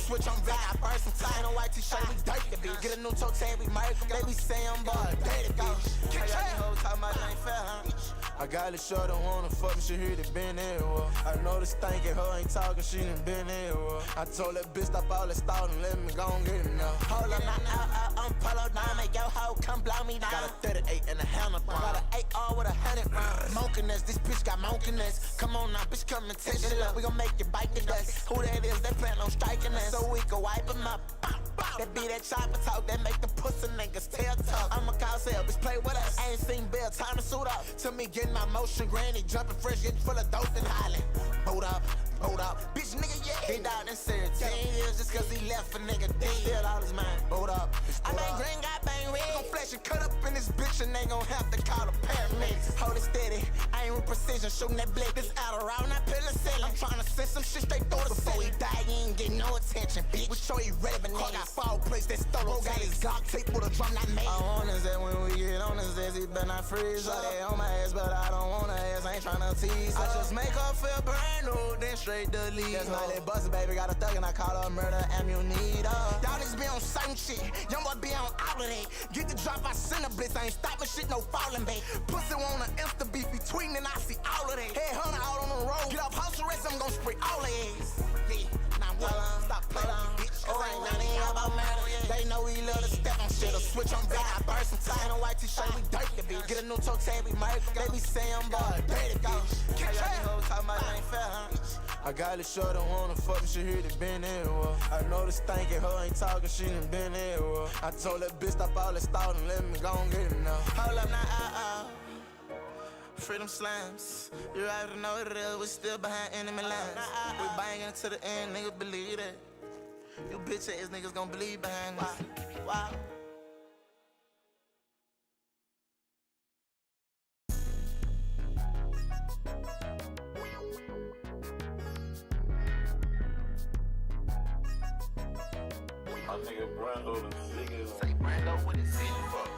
switch on back. I burst some time, a white t-shirt, we dirty, bitch. Get a new toe tag, we merge. They be saying I'm bad, dirty, bitch. I got these hoes talking about they ain't fair, huh? I got it short, don't wanna fuck me, she hear it been here, well. I know this thinking her ain't talking, she done been here, well. I told that bitch stop all that stalling, let me go and get it now. Hold up, now, I'm polo down, make your hoe come blow me down. Got a 38 and a hammer, got an 8R with 100 rounds. Monkiness, this bitch got monkiness. Come on now, bitch, come and test it up. We gon' make you bite the dust. Who that is, they plan on striking us, so we can wipe them up. That be that chopper talk, that make the pussy niggas tail talk. I'm a call sale, bitch, play with us. I ain't seen Bill, time to suit up. To me, getting my motion, granny, jumping fresh, getting full of dope and hollering. Boat up, bitch, nigga, yeah. He died in Syria 10 years just cause he left a nigga dead. Still all his mind, boat up. I bang green, got bang red. Gon' flash and cut up in this bitch and they gon' have to call the paramedics. Hold it steady, I ain't with precision, shooting that blick. This Adderall, not penicillin. I'm tryna send some shit straight through the before he die, he ain't get no attention, bitch. We show you relevant niggas. Got foul place that stole got his Glock tape with a drum not made. I want his ass when we get on his ass, he better not freeze up. They on my ass, but I don't want her ass, I ain't tryna tease. I just make her feel brand new, then straight delete. That's my little bustin', baby, got a thug and I call her murder, ammunition. Y'all niggas be on certain shit, Youngboy be on all of that. Get the drop, I send a blitz, I ain't stopping shit, no falling, babe. Pussy want an insta beef between and I see all of that. Head hunter out on the road, get up house arrest, I'm gon' spray all of ass. Yeah, now what? Stop playing, bitch, cause ain't nothing about murder. They know we love to step on shit, or switch on back. I burst some time, a white t-shirt, we dirty, bitch. Get a new toe tag, we merge. They be saying I'm bad, dirty, bitch. I got these hoes talking about they ain't fair, huh? I got it short, don't wanna fuck me, she hear it been here, well. I know this thinking her ain't talking, she done been here, well. I told that bitch stop all that stalling, let me go and get it now. Hold up now, freedom slams. You already know what it is, we still behind enemy lines. We banging to the end, niggas believe that. You bitch ass niggas gon' believe behind us. Wow. My nigga Brando the biggest. Say Brando with his city fuck.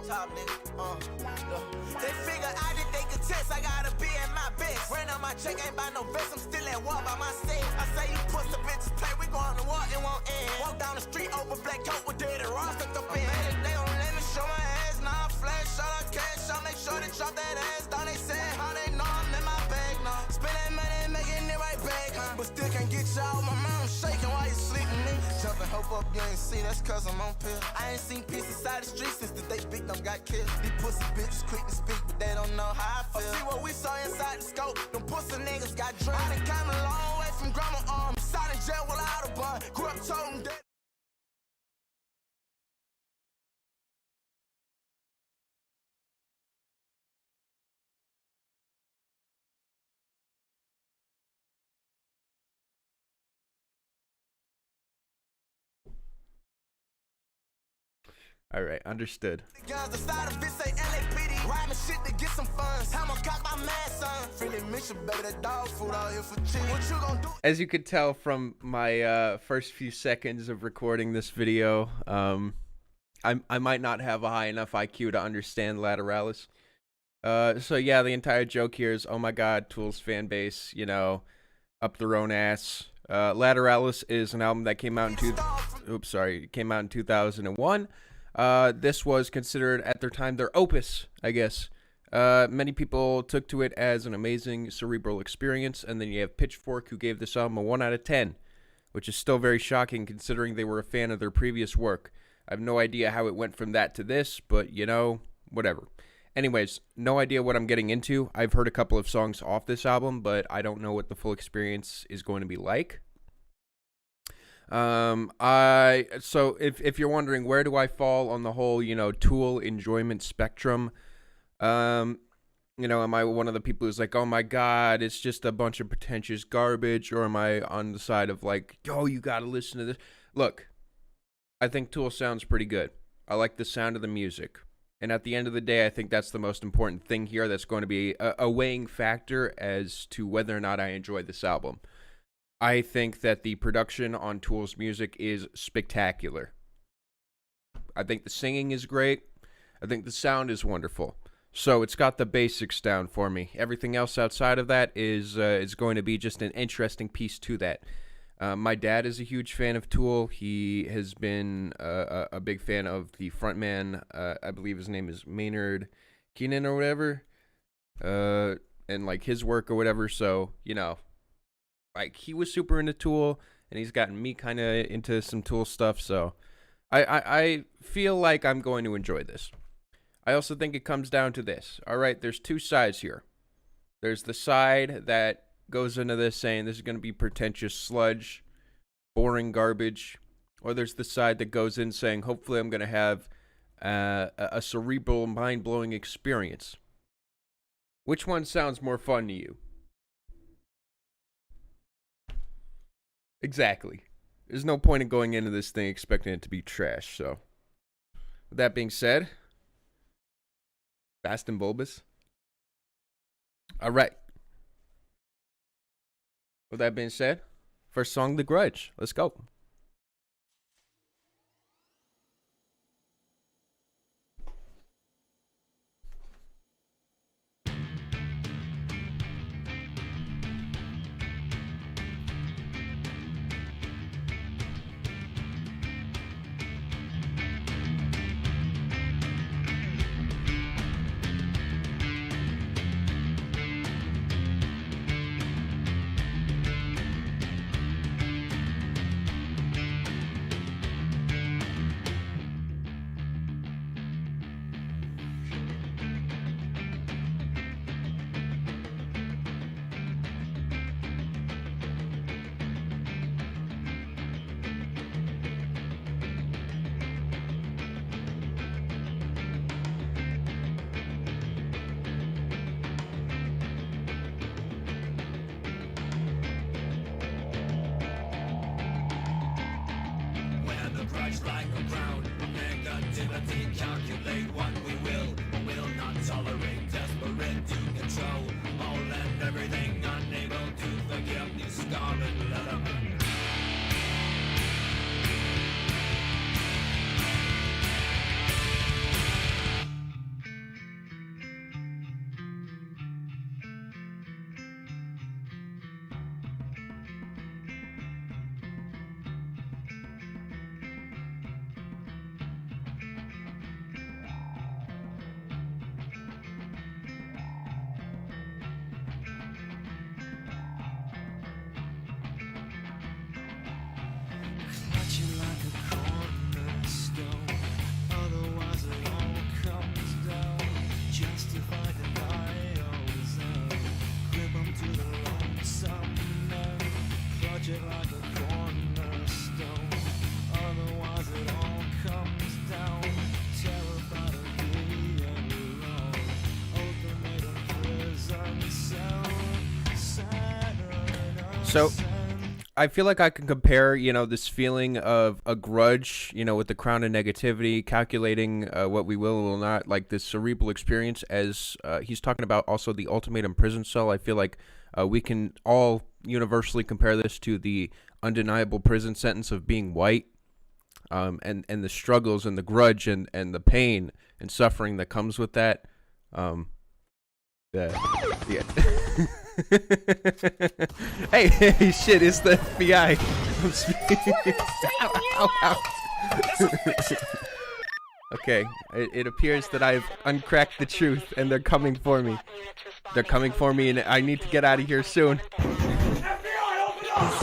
Top nigga, They figure I did they could test, I gotta be in my best. Ran on my check, ain't buy no vest, I'm still at war by myself. I say you pussy bitches play, we going to war, it won't end. Walk down the street, over black coat with dirty raw stuck up in. They gon' let me show my ass, now I flash, shot on cash, I'll make sure they drop that ass. Down they say how they know I'm in my bag now. Spend that money, making it right back, huh? But still can't get you out, my mouth shaking while you sleeping me. Jumping, hope up, you ain't see, that's cause I'm on pill. I ain't seen peace inside the street since the day big dumb got killed. These pussy bitches quick to speak, but they don't know how I feel. See what we saw inside the scope, them pussy niggas got drunk. I done came a long way from grandma arms, sat in jail without a bun. Grew up toting dead. All right, understood. As you could tell from my first few seconds of recording this video, I might not have a high enough IQ to understand Lateralus. So yeah, the entire joke here is, oh my god, Tool's fan base, you know, up their own ass. Lateralus is an album that came out in came out in 2001. This was considered at their time their opus, I guess. Many people took to it as an amazing cerebral experience, and then you have Pitchfork, who gave this album a 1 out of 10, which is still very shocking considering they were a fan of their previous work. I have no idea how it went from that to this, but, you know, whatever. Anyways, no idea what I'm getting into. I've heard a couple of songs off this album, but I don't know what the full experience is going to be like. So if you're wondering, where do I fall on the whole, you know, Tool enjoyment spectrum? You know, am I one of the people who's like, oh my god, it's just a bunch of pretentious garbage, or am I on the side of like, yo, you gotta listen to this? Look, I think Tool sounds pretty good. I like the sound of the music. And at the end of the day, I think that's the most important thing here. That's going to be a weighing factor as to whether or not I enjoy this album. I think that the production on Tool's music is spectacular. I think the singing is great. I think the sound is wonderful. So it's got the basics down for me. Everything else outside of that is going to be just an interesting piece to that. My dad is a huge fan of Tool. He has been a big fan of the frontman. I believe his name is Maynard Keenan or whatever. And like his work or whatever. So, you know, like he was super into Tool, and he's gotten me kind of into some Tool stuff. So I feel like I'm going to enjoy this. I also think it comes down to this. All right, there's two sides here. There's the side that goes into this saying this is going to be pretentious sludge, boring garbage. Or there's the side that goes in saying, hopefully I'm going to have a cerebral, mind-blowing experience. Which one sounds more fun to you? Exactly. There's no point in going into this thing expecting it to be trash, so. With that being said, fast and bulbous. All right. With that being said, first song, The Grudge. Let's go. Like a crown, negativity, calculate what we will not tolerate, desperate to control all and everything, unable to forgive the scarlet letter. So, I feel like I can compare, you know, this feeling of a grudge, you know, with the crown of negativity, calculating what we will and will not, like this cerebral experience, as he's talking about also the ultimatum prison cell. I feel like we can all universally compare this to the undeniable prison sentence of being white, and the struggles and the grudge and the pain and suffering that comes with that. Yeah. hey, shit, it's the FBI. Okay, it appears that I've uncracked the truth, and they're coming for me. They're coming for me, and I need to get out of here soon. FBI, open up!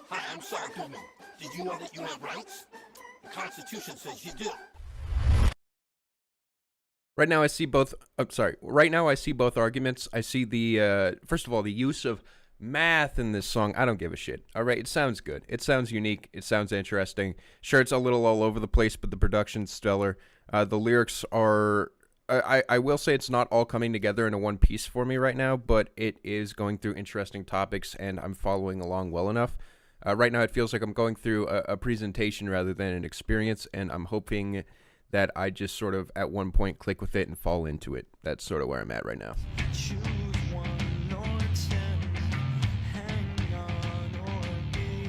Hi, I'm Saul Goodman. Did you know that you have rights? The Constitution says you do. Right now I see both. Right now I see both arguments. I see the first of all, the use of math in this song. I don't give a shit. All right, it sounds good. It sounds unique. It sounds interesting. Sure, it's a little all over the place, but the production's stellar. The lyrics are. I will say it's not all coming together in a one piece for me right now, but it is going through interesting topics, and I'm following along well enough. Right now, it feels like I'm going through a presentation rather than an experience, and I'm hoping that I just sort of at one point click with it and fall into it. That's sort of where I'm at right now. Choose 1 or 10, hang on or be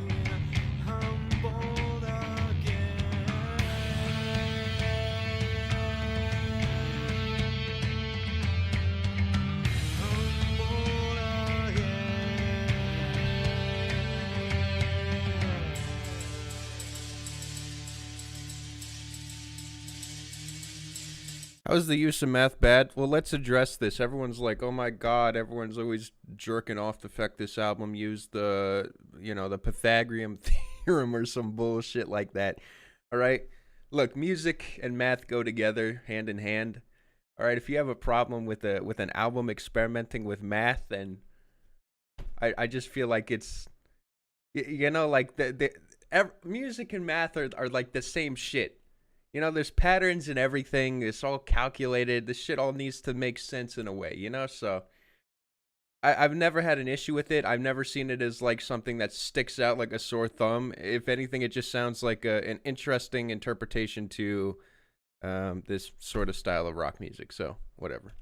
How is the use of math bad? Well, let's address this. Everyone's like, oh my god, everyone's always jerking off the fact this album used the, the Pythagorean theorem or some bullshit like that. All right? Look, music and math go together hand in hand. All right, if you have a problem with an album experimenting with math, then I just feel like it's, like music and math are like the same shit. There's patterns in everything. It's all calculated. This shit all needs to make sense in a way, So I've never had an issue with it. I've never seen it as like something that sticks out like a sore thumb. If anything, it just sounds like an interesting interpretation to this sort of style of rock music. So whatever.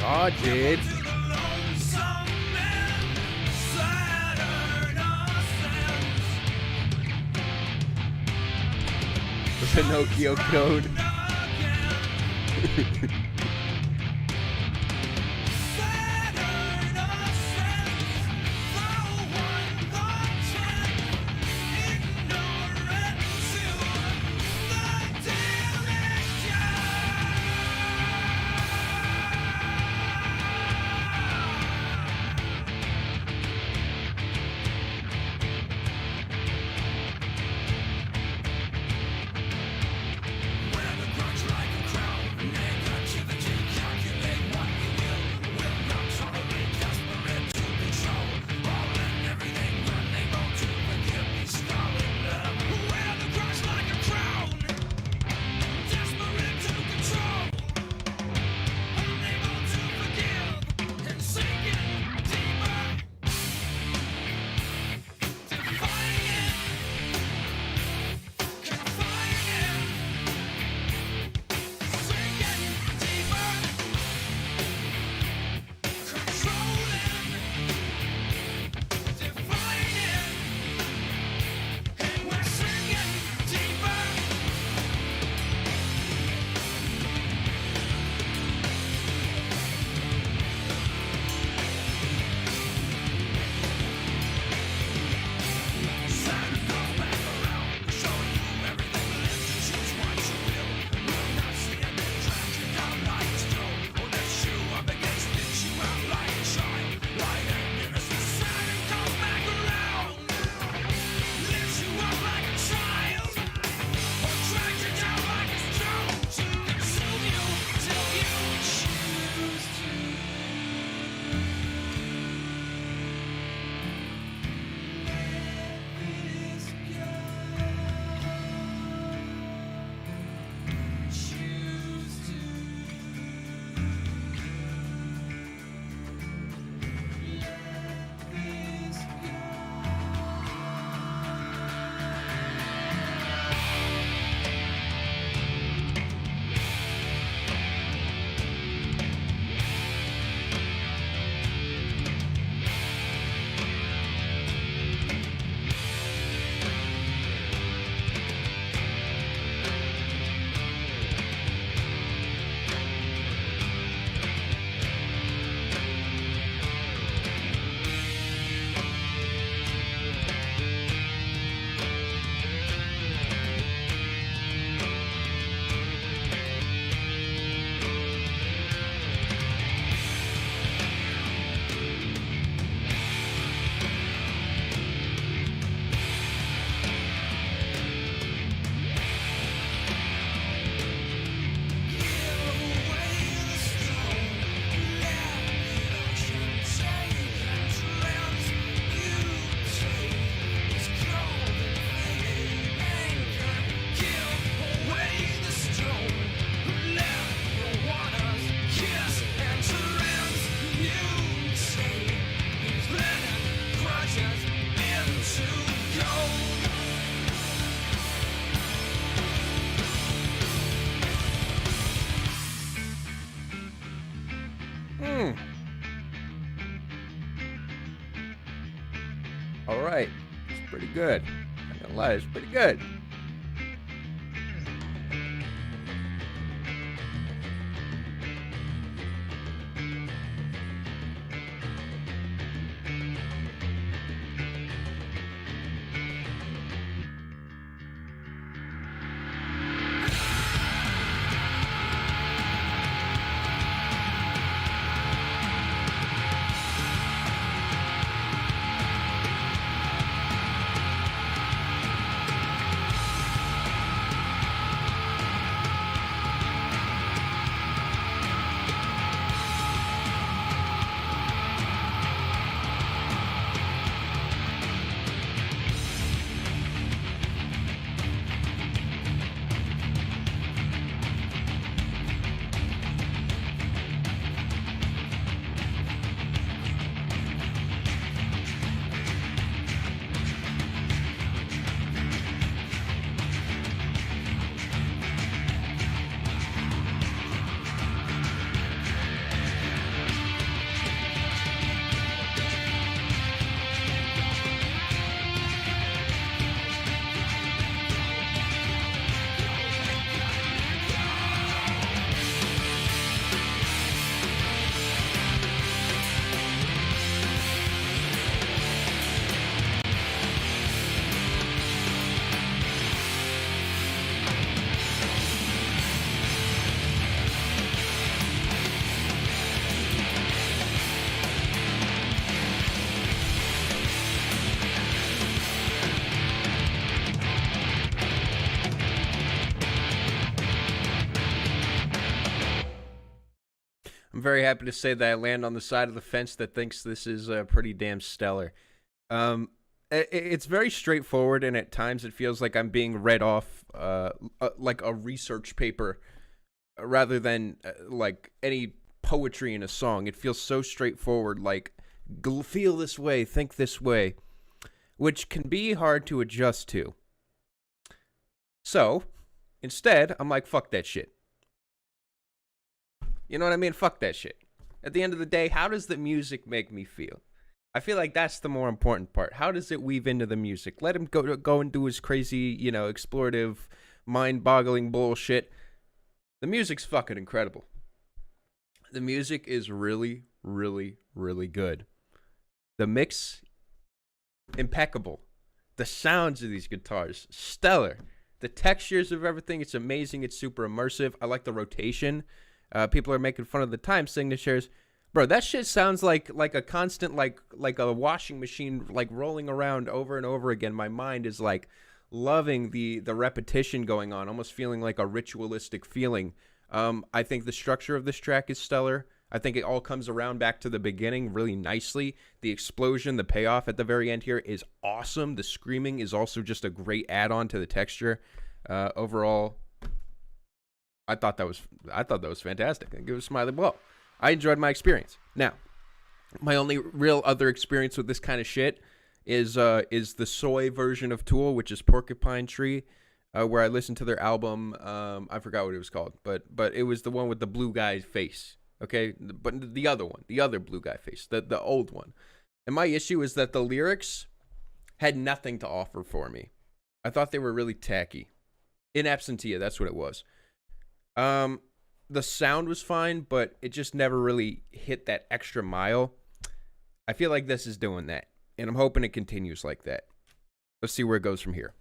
Oh, dude. The Pinocchio Code. All right. It's pretty good. I'm not gonna lie, it's pretty good. I'm very happy to say that I land on the side of the fence that thinks this is pretty damn stellar. It's very straightforward, and at times it feels like I'm being read off like a research paper rather than like any poetry in a song. It feels so straightforward, like feel this way, think this way, which can be hard to adjust to. So, instead, I'm like, fuck that shit. You know what I mean? Fuck that shit. At the end of the day, how does the music make me feel? I feel like that's the more important part. How does it weave into the music? Let him go and do his crazy, explorative, mind-boggling bullshit. The music's fucking incredible. The music is really, really, really good. The mix, impeccable. The sounds of these guitars, stellar. The textures of everything, it's amazing. It's super immersive. I like the rotation. People are making fun of the time signatures. Bro, that shit sounds like a constant, like a washing machine, like rolling around over and over again. My mind is like loving the repetition going on, almost feeling like a ritualistic feeling. I think the structure of this track is stellar. I think it all comes around back to the beginning really nicely. The explosion, the payoff at the very end here is awesome. The screaming is also just a great add-on to the texture. Overall, I thought that was fantastic. I give it a smiley blow. I enjoyed my experience. Now, my only real other experience with this kind of shit is the soy version of Tool, which is Porcupine Tree, where I listened to their album. I forgot what it was called, but it was the one with the blue guy's face. Okay, but the other one, the other blue guy face, the old one. And my issue is that the lyrics had nothing to offer for me. I thought they were really tacky. In absentia, that's what it was. The sound was fine, but it just never really hit that extra mile. I feel like this is doing that, and I'm hoping it continues like that. Let's see where it goes from here.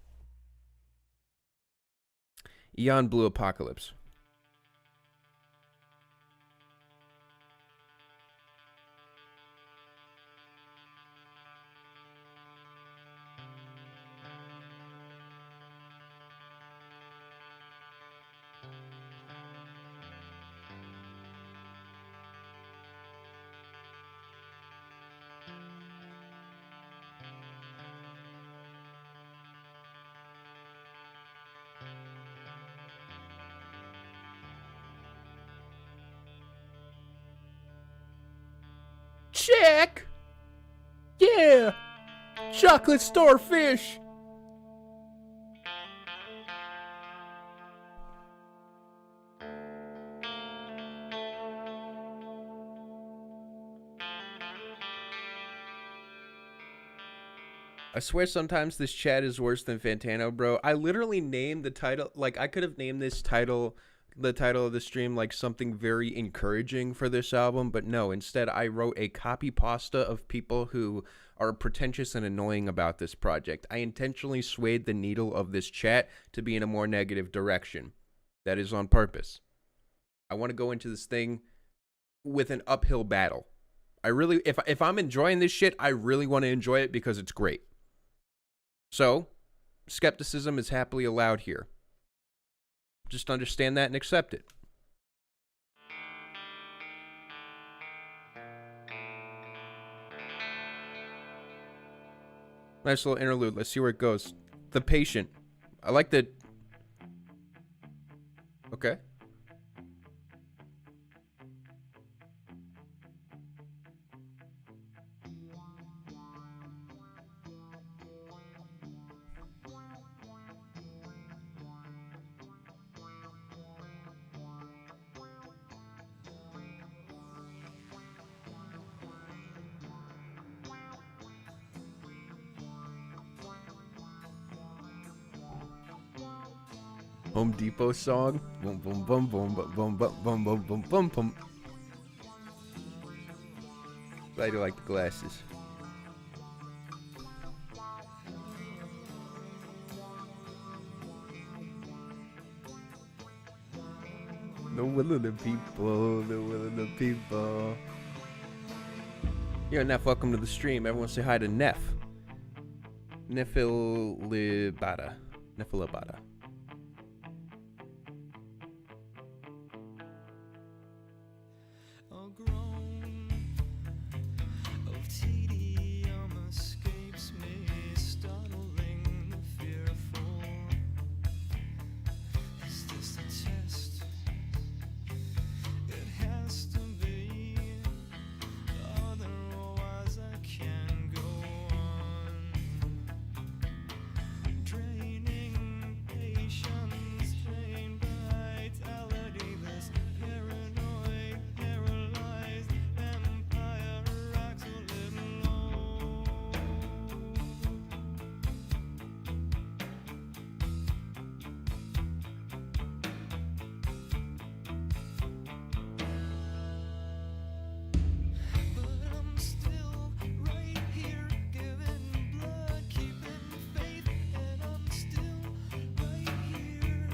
Eon Blue Apocalypse. Check! Yeah! Chocolate starfish! I swear sometimes this chat is worse than Fantano, bro. I literally named the title, like I could have named this title, the title of the stream, like something very encouraging for this album, but no, instead I wrote a copy pasta of people who are pretentious and annoying about this project. I intentionally swayed the needle of this chat to be in a more negative direction. That is on purpose. I want to go into this thing with an uphill battle. I really, if I'm enjoying this shit, I really want to enjoy it because it's great. So, skepticism is happily allowed here. Just understand that and accept it. Nice little interlude. Let's see where it goes. The Patient. I like the... Okay. Home Depot song. Boom, boom, boom, boom, boom, boom, boom, boom, boom, boom, boom, boom. Glad you like the glasses. The will of the people, the will of the people. Yo, Neff, welcome to the stream. Everyone say hi to Neff. Nefilibata. Nefilibata. A groan of tedium escapes me, startling the fearful. Is this a test? It has to be, otherwise I can't go on. Draining patience, drained vitality, this paranoid, paralyzed vampire rocks a little low. But I'm still right here, giving blood, keeping faith, and I'm still right here.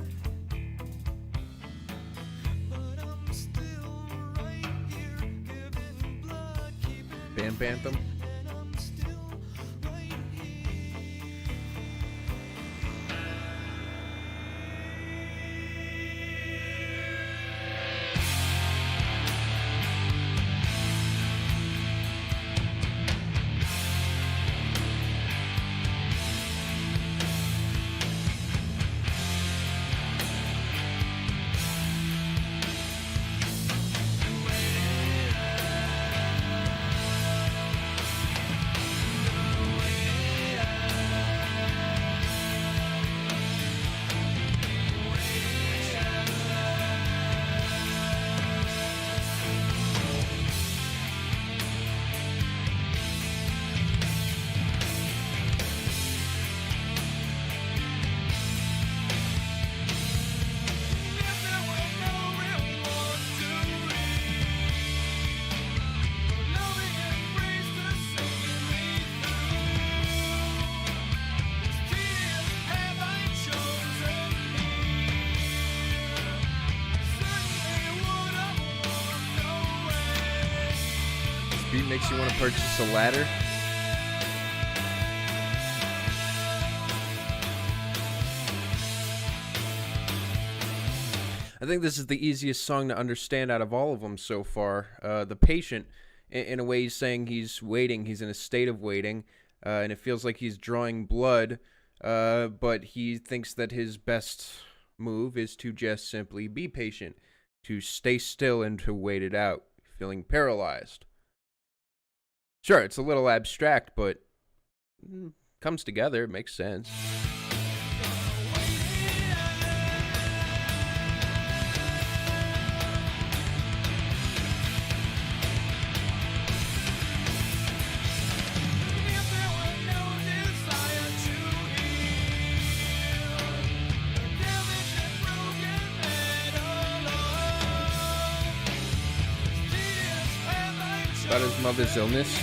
But I'm still right here, giving blood, keeping Bam Bantham. and I'm still right here. Beat makes you want to purchase a ladder. I think this is the easiest song to understand out of all of them so far. The patient, in a way, he's saying he's waiting. He's in a state of waiting, and it feels like he's drawing blood, but he thinks that his best move is to just simply be patient, to stay still and to wait it out, feeling paralyzed. Sure, it's a little abstract, but comes together, it makes sense. About his mother's illness.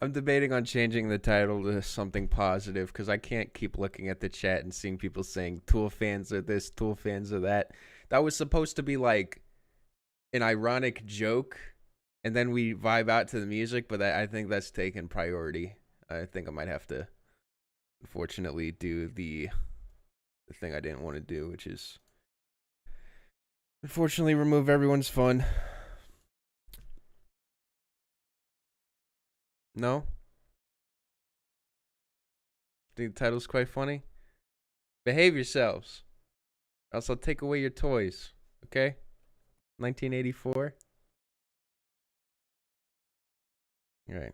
I'm debating on changing the title to something positive because I can't keep looking at the chat and seeing people saying Tool fans are this, Tool fans are that. That was supposed to be like an ironic joke, and then we vibe out to the music, but I think that's taken priority. I think I might have to, unfortunately, do the thing I didn't want to do, which is, unfortunately, remove everyone's fun. No? Think the title's quite funny? Behave yourselves, or else I'll take away your toys, okay? 1984? Alright.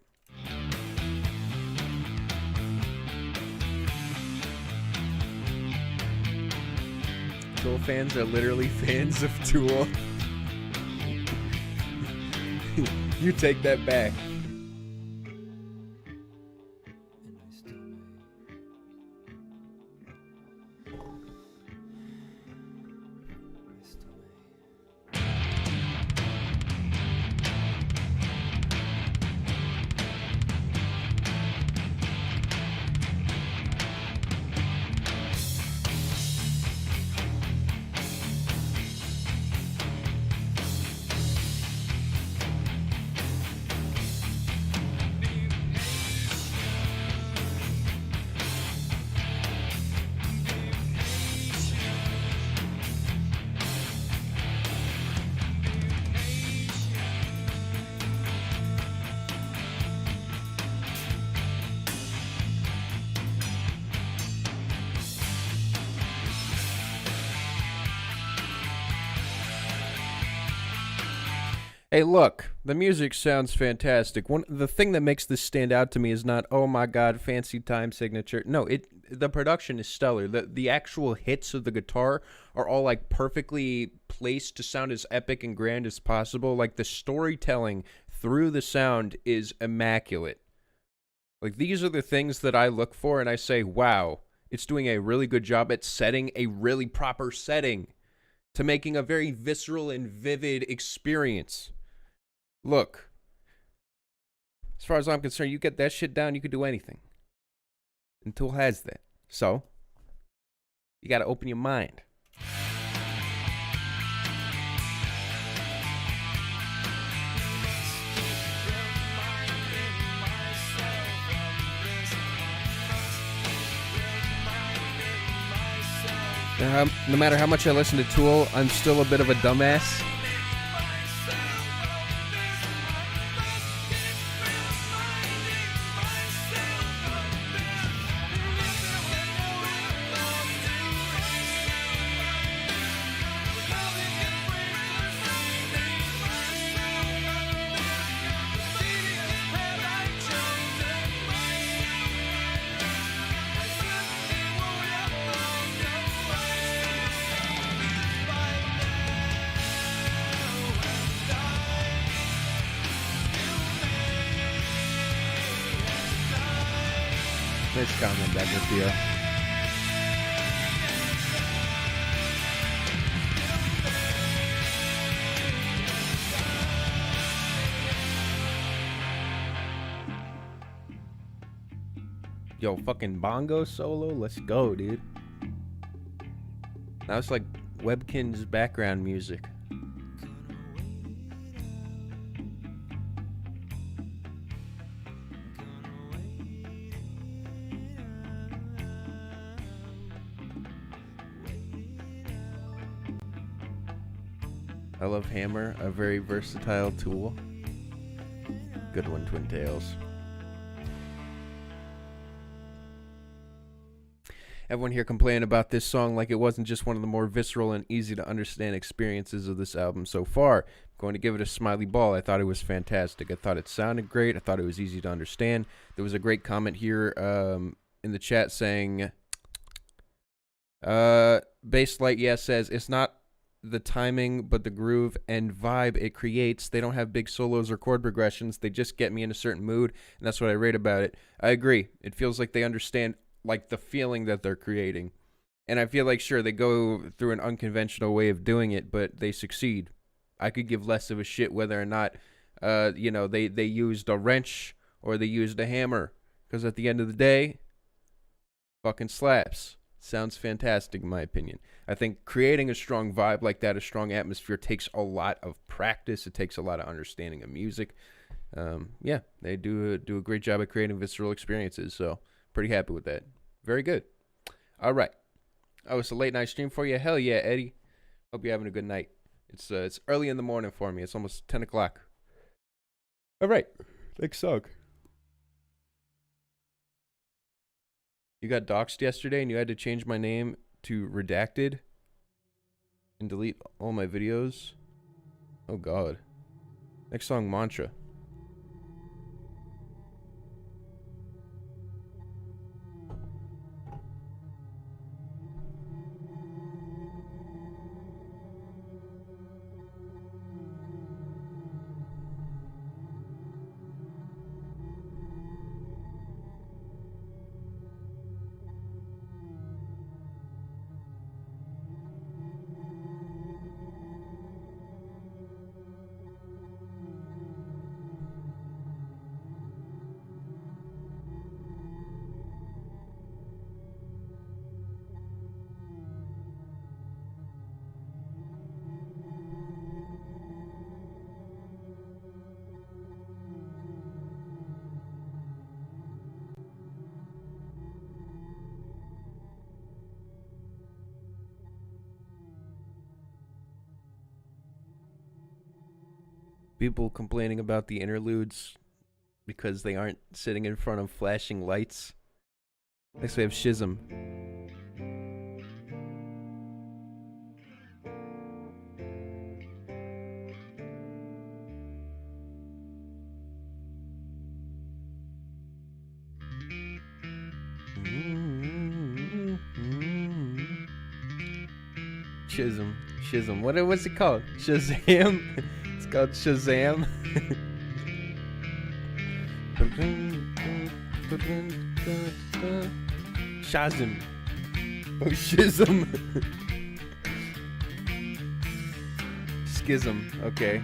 Tool fans are literally fans of Tool. You take that back. Hey, look, the music sounds fantastic. The thing that makes this stand out to me is not, oh my god, fancy time signature. No, the production is stellar. The actual hits of the guitar are all like perfectly placed to sound as epic and grand as possible. Like the storytelling through the sound is immaculate. Like these are the things that I look for and I say, wow, it's doing a really good job at setting a really proper setting to making a very visceral and vivid experience. Look, as far as I'm concerned, you get that shit down, you could do anything. And Tool has that. So, you gotta open your mind. No matter how much I listen to Tool, I'm still a bit of a dumbass. Nice comment, Baggerfia. Yo, fucking bongo solo? Let's go, dude. Now it's like Webkin's background music. I love Hammer, a very versatile tool. Good one, Twin Tails. Everyone here complaining about this song like it wasn't just one of the more visceral and easy to understand experiences of this album so far. I'm going to give it a smiley ball. I thought it was fantastic. I thought it sounded great. I thought it was easy to understand. There was a great comment here in the chat saying, Bass Light Yeah says, it's not the timing, but the groove and vibe it creates. They don't have big solos or chord progressions. They just get me in a certain mood, and that's what I rate about it. I agree. It feels like they understand like the feeling that they're creating. And I feel like, sure, they go through an unconventional way of doing it, but they succeed. I could give less of a shit whether or not, they used a wrench or they used a hammer. Because at the end of the day, fucking slaps. Sounds fantastic in my opinion. I think creating a strong vibe like that, a strong atmosphere, takes a lot of practice. It takes a lot of understanding of music. Yeah, they do a great job at creating visceral experiences. So pretty happy with that. Very good. All right. Oh, it's a late night stream for you. Hell yeah, Eddie. Hope you're having a good night. It's early in the morning for me. It's almost 10 o'clock. All right. Next song. You got doxxed yesterday and you had to change my name to redacted and delete all my videos. Oh, God. Next song, Mantra. People complaining about the interludes because they aren't sitting in front of flashing lights. Next we have Schism. Schism. What's it called? Shazam. It's called Shazam. Shazam. Oh, Schism. Schism. Okay.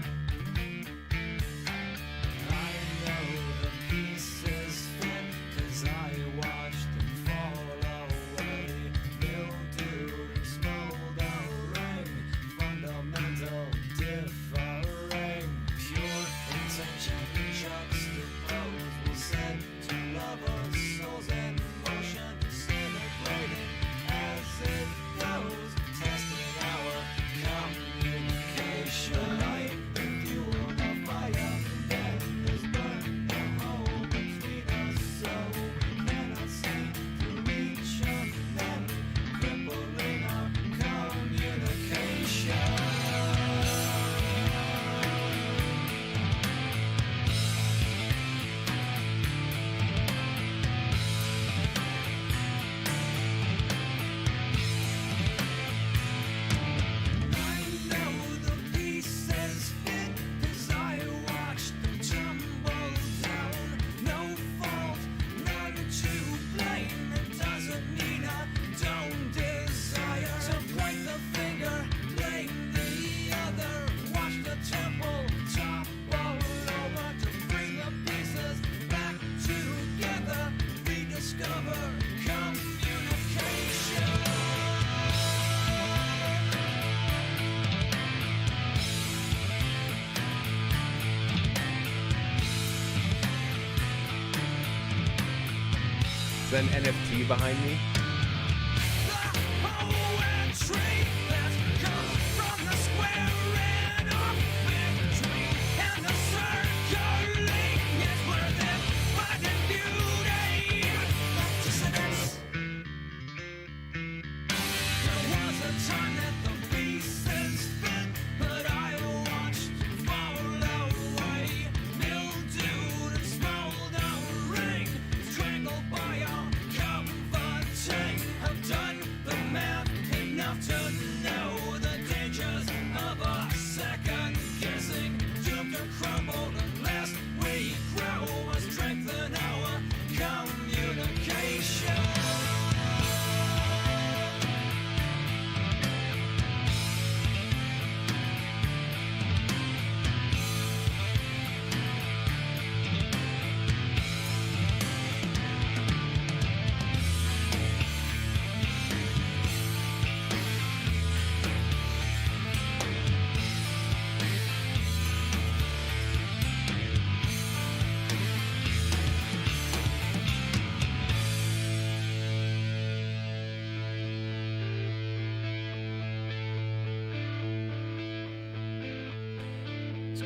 Is that an NFT behind me?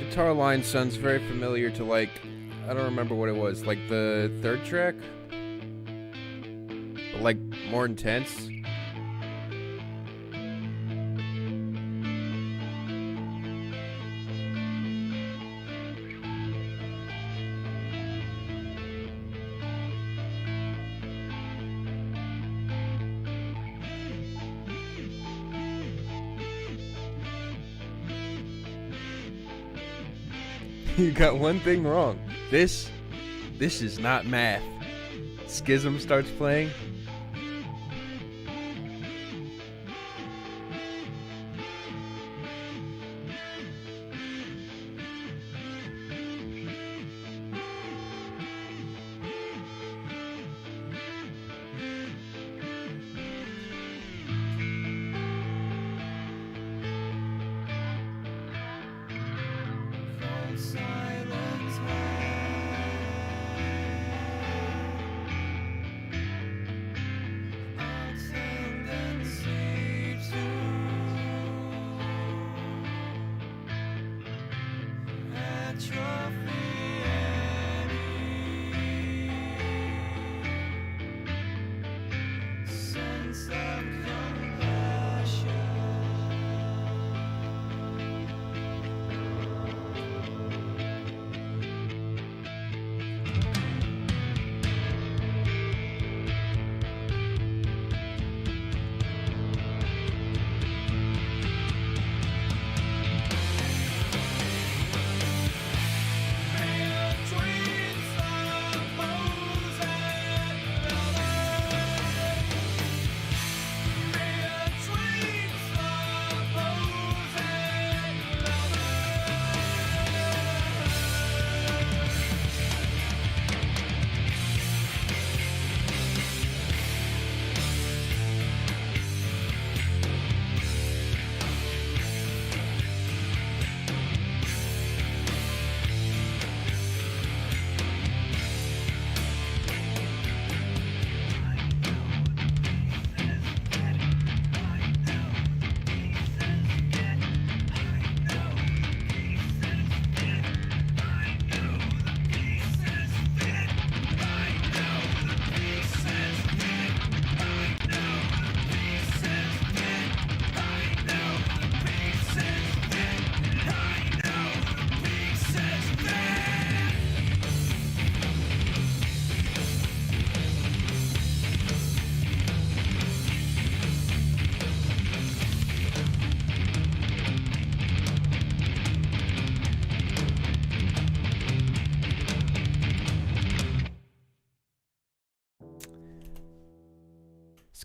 Guitar line sounds very familiar to, like, I don't remember what it was, like the third track, but like more intense. You got one thing wrong. This is not math. Schism starts playing.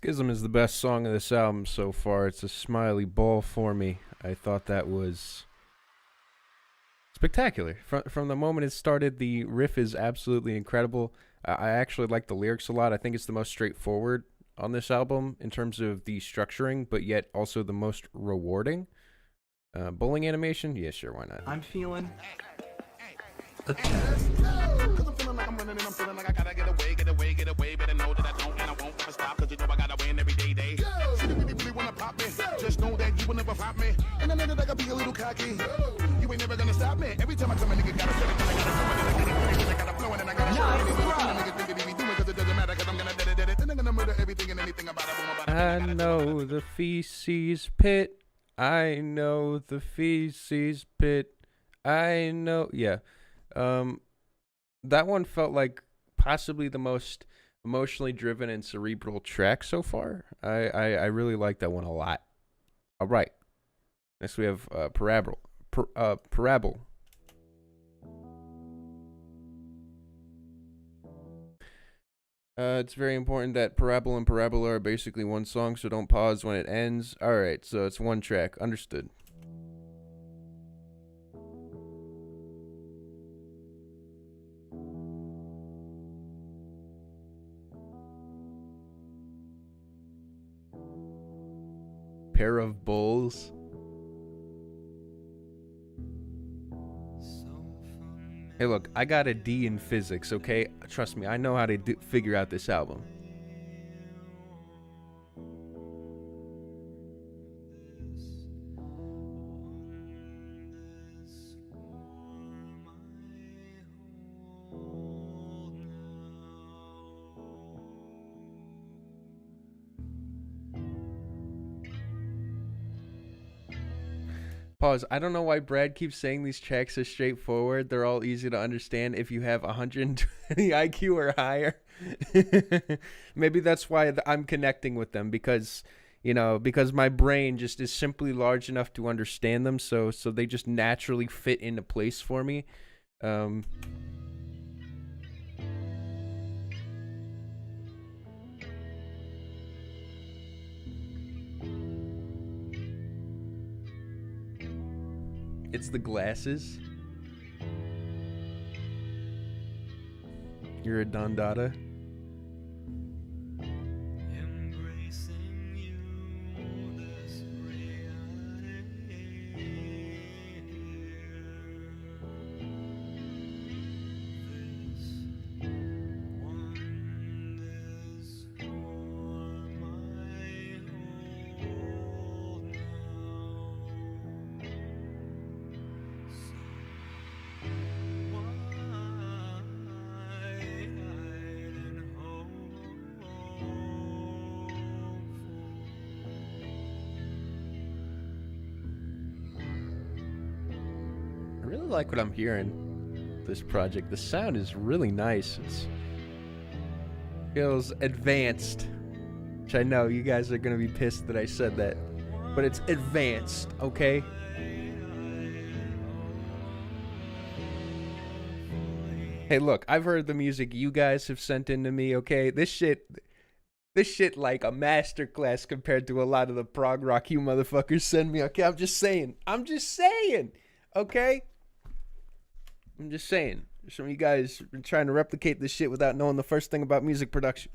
Schism is the best song of this album so far. It's a smiley ball for me. I thought that was spectacular. From the moment it started, the riff is absolutely incredible. I actually like the lyrics a lot. I think it's the most straightforward on this album in terms of the structuring, but yet also the most rewarding. Bowling animation? Yeah, sure, why not? I'm feeling Cause I'm feeling like I'm running and I'm feeling like I gotta get away, better know that I don't and I won't ever stop, cause you know I gotta win every day. See, you really wanna pop me, just know that you will never flop me, and I know that I gotta be a little cocky, you ain't never gonna stop me, every time I come a nigga gotta set it, and I gotta come and I gotta flow and I gotta show it, and niggas think that he be doing, cause it doesn't matter, cause I'm gonna dead it, then I'm gonna murder everything and anything about it, I know the feces pit. I know the feces pit. I know. Yeah. That one felt like possibly the most emotionally driven and cerebral track so far. I really like that one a lot. All right. Next we have Parabol. Parabol. It's very important that Parabol and Parabola are basically one song, so don't pause when it ends. Alright, so it's one track. Understood. Pair of bowls. Hey, look, I got a D in physics, okay? Trust me, I know how to figure out this album. Pause. I don't know why Brad keeps saying these tracks are straightforward. They're all easy to understand if you have 120 IQ or higher. Maybe that's why I'm connecting with them, because, you know, because my brain just is simply large enough to understand them. So they just naturally fit into place for me. It's the glasses. You're a Dondada. I really like what I'm hearing this project. The sound is really nice. It feels advanced, which I know you guys are gonna be pissed that I said that, but it's advanced, okay? Hey, look, I've heard the music you guys have sent in to me, okay? This shit like a masterclass compared to a lot of the prog rock you motherfuckers send me, okay? I'm just saying, okay? I'm just saying. Some of you guys are trying to replicate this shit without knowing the first thing about music production.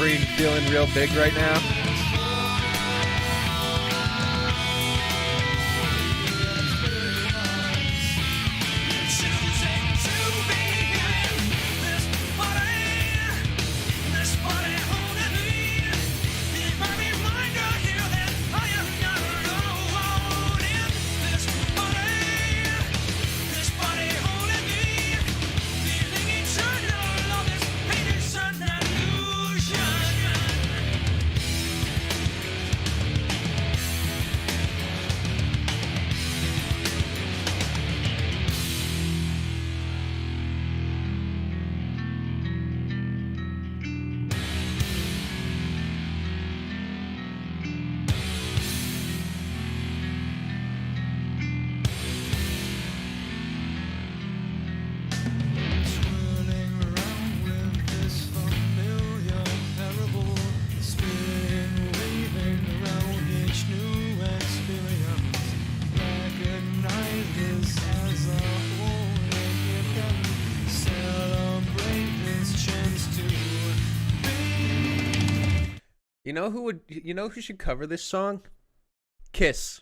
submarine feeling real big right now. You know who should cover this song? Kiss.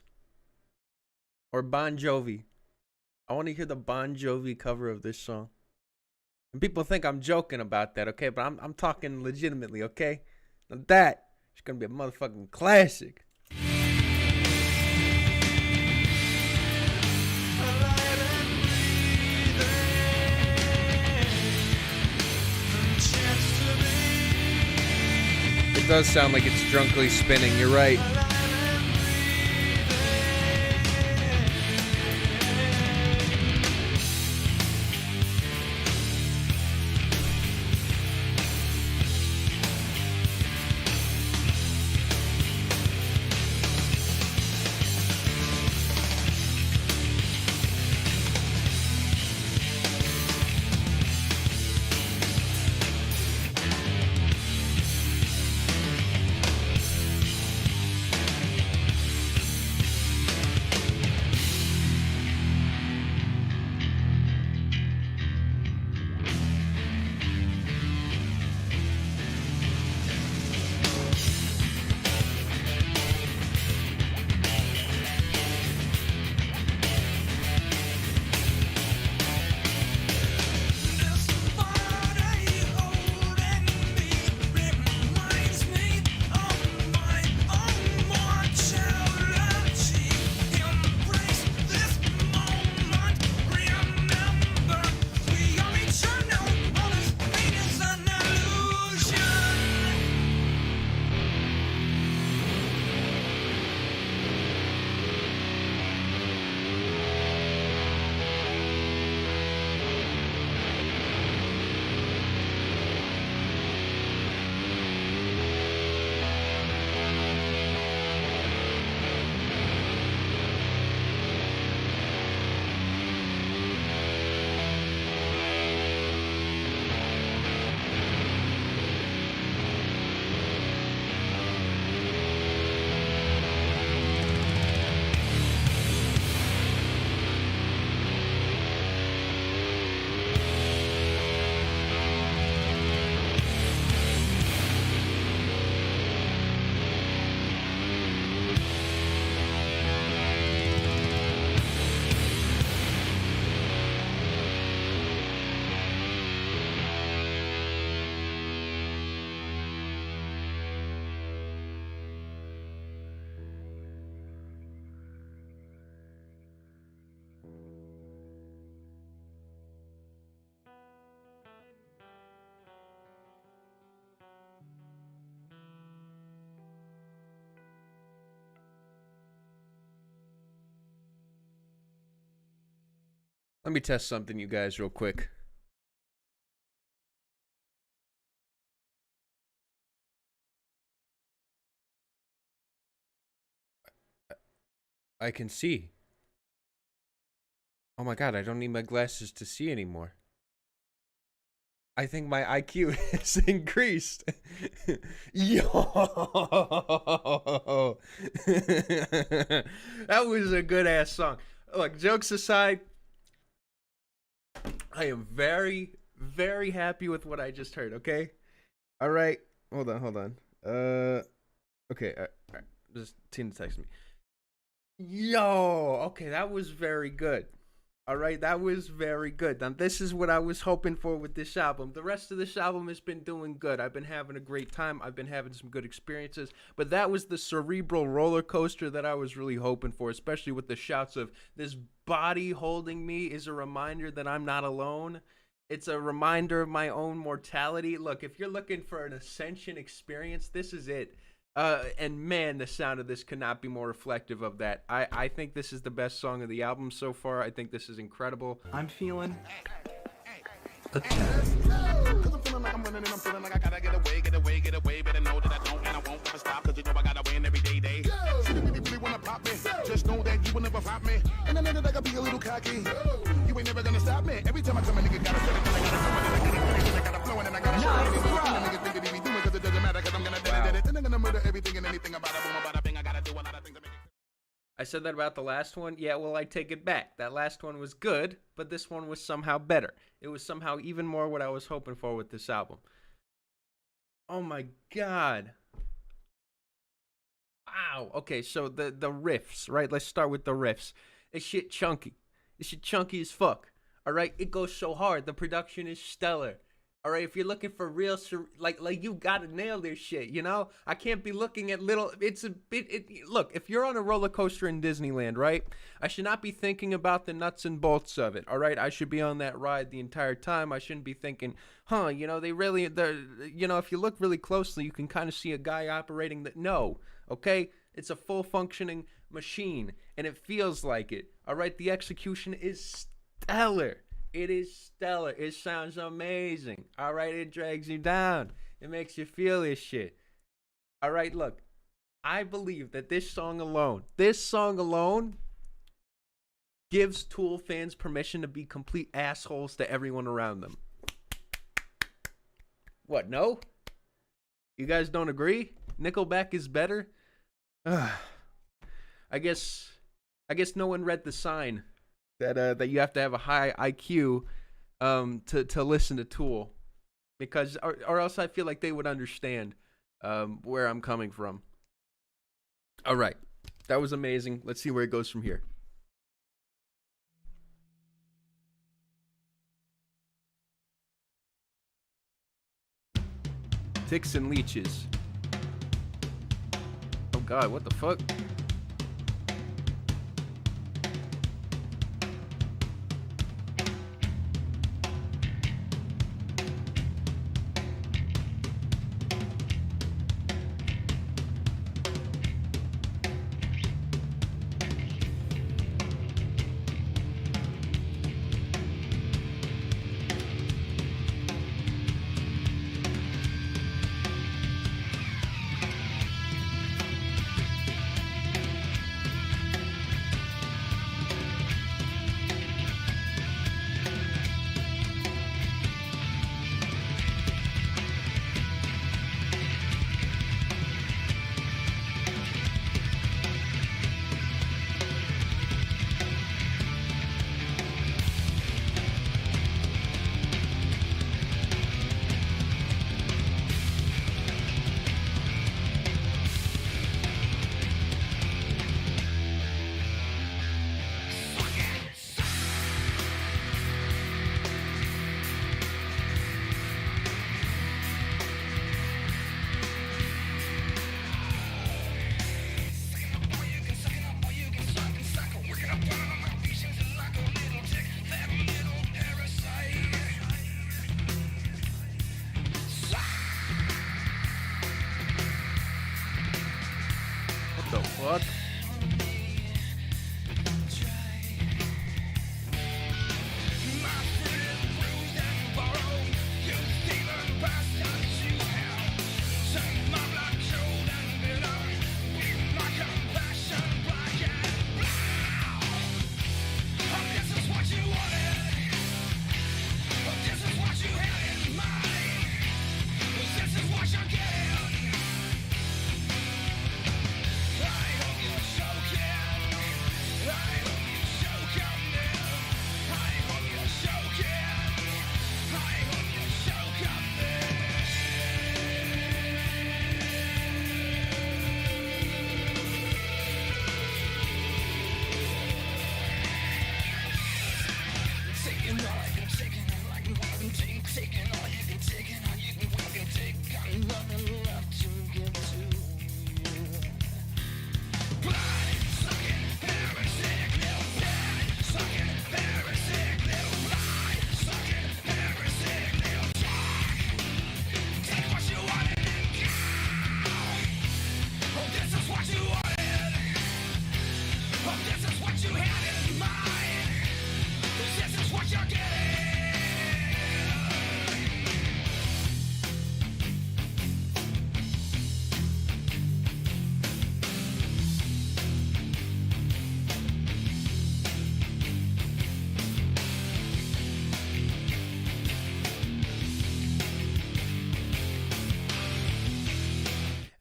Or Bon Jovi. I want to hear the Bon Jovi cover of this song. And people think I'm joking about that, okay? But I'm talking legitimately, okay? Now that is gonna be a motherfucking classic. It does sound like it's drunkly spinning, you're right. Let me test something, you guys, real quick. I can see. Oh my god, I don't need my glasses to see anymore. I think my IQ has increased. Yo! That was a good ass song. Look, jokes aside, I am very, very happy with what I just heard, okay? All right. hold on. Okay, all right. Just Tina texted me. Yo, okay, that was very good. All right, that was very good. Now, this is what I was hoping for with this album. The rest of this album has been doing good. I've been having a great time. I've been having some good experiences. But that was the cerebral roller coaster that I was really hoping for, especially with the shouts of this body holding me is a reminder that I'm not alone. It's a reminder of my own mortality. Look, if you're looking for an ascension experience, this is it. And man, the sound of this could not be more reflective of that. I think this is the best song of the album so far. I think this is incredible. I'm feeling Cause I'm feeling like I'm running and I'm feeling like I gotta get away. Better know that I don't and I won't ever stop. Cause you know I gotta win every day. She really wanna pop me. Just know that you will never pop me. And I know that I gotta be a little cocky. You ain't never gonna stop me. Every time I come, a nigga gotta set it. I gotta flow and I gotta show it. Niggas think that he be doing cause it doesn't matter. Cause I'm gonna do it. Then I'm gonna murder everything and anything about it. Boom, about a bing. I gotta do a lot of things to make it. I said that about the last one. Yeah, well, I take it back. That last one was good, but this one was somehow better. It was somehow even more what I was hoping for with this album. Oh my god. Wow. Okay, so the riffs, right? Let's start with the riffs. This shit chunky. This shit chunky as fuck. All right? It goes so hard. The production is stellar. All right, if you're looking for real, like you gotta nail this shit, you know? I can't be looking at little, look, if you're on a roller coaster in Disneyland, right? I should not be thinking about the nuts and bolts of it, all right? I should be on that ride the entire time. I shouldn't be thinking, you know, if you look really closely, you can kind of see a guy operating that, no, okay? It's a full functioning machine, and it feels like it, all right? The execution is stellar. It is stellar. It sounds amazing. All right, it drags you down. It makes you feel this shit. All right, look. I believe that this song alone gives Tool fans permission to be complete assholes to everyone around them. What, no? You guys don't agree? Nickelback is better? I guess no one read the sign. That you have to have a high IQ to listen to Tool, because or else I feel like they would understand where I'm coming from. All right, that was amazing. Let's see where it goes from here. Ticks and Leeches. Oh God, what the fuck? What?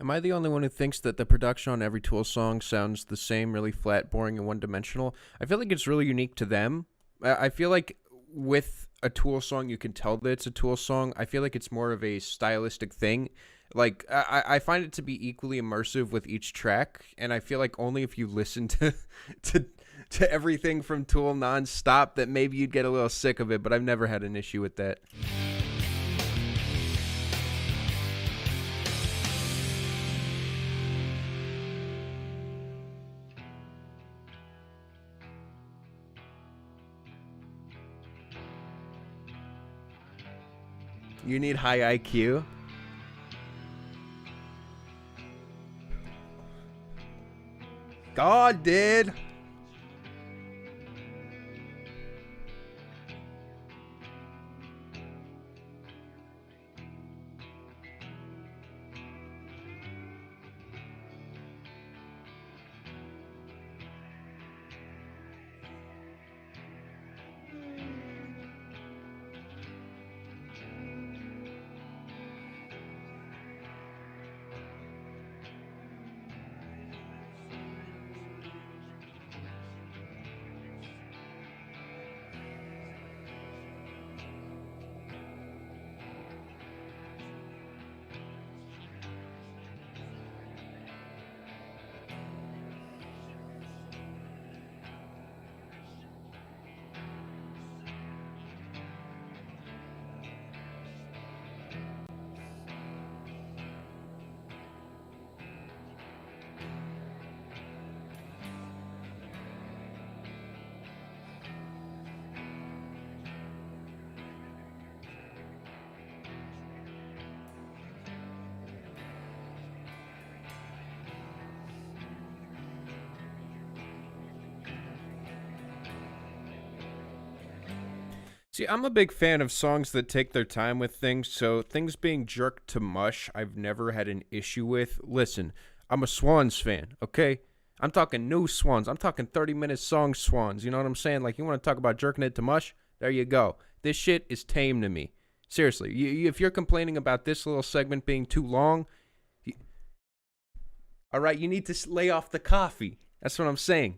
Am I the only one who thinks that the production on every Tool song sounds the same, really flat, boring, and one-dimensional? I feel like it's really unique to them. I feel like with a Tool song, you can tell that it's a Tool song. I feel like it's more of a stylistic thing. Like, I find it to be equally immersive with each track, and I feel like only if you listen to everything from Tool nonstop that maybe you'd get a little sick of it, but I've never had an issue with that. You need high IQ. God did. See, I'm a big fan of songs that take their time with things, so things being jerked to mush, I've never had an issue with. Listen, I'm a Swans fan, okay? I'm talking new Swans. I'm talking 30-minute song Swans, you know what I'm saying? Like, you want to talk about jerking it to mush? There you go. This shit is tame to me. Seriously, if you're complaining about this little segment being too long, all right, you need to lay off the coffee. That's what I'm saying.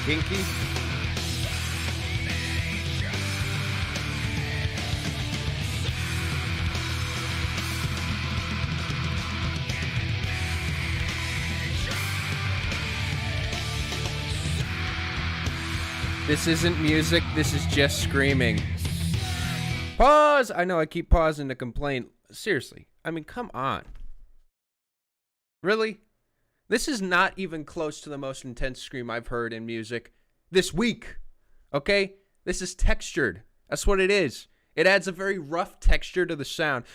Kinky. This isn't music, this is just screaming. Pause! I know I keep pausing to complain. Seriously, I mean, come on. Really? This is not even close to the most intense scream I've heard in music this week, okay? This is textured. That's what it is. It adds a very rough texture to the sound.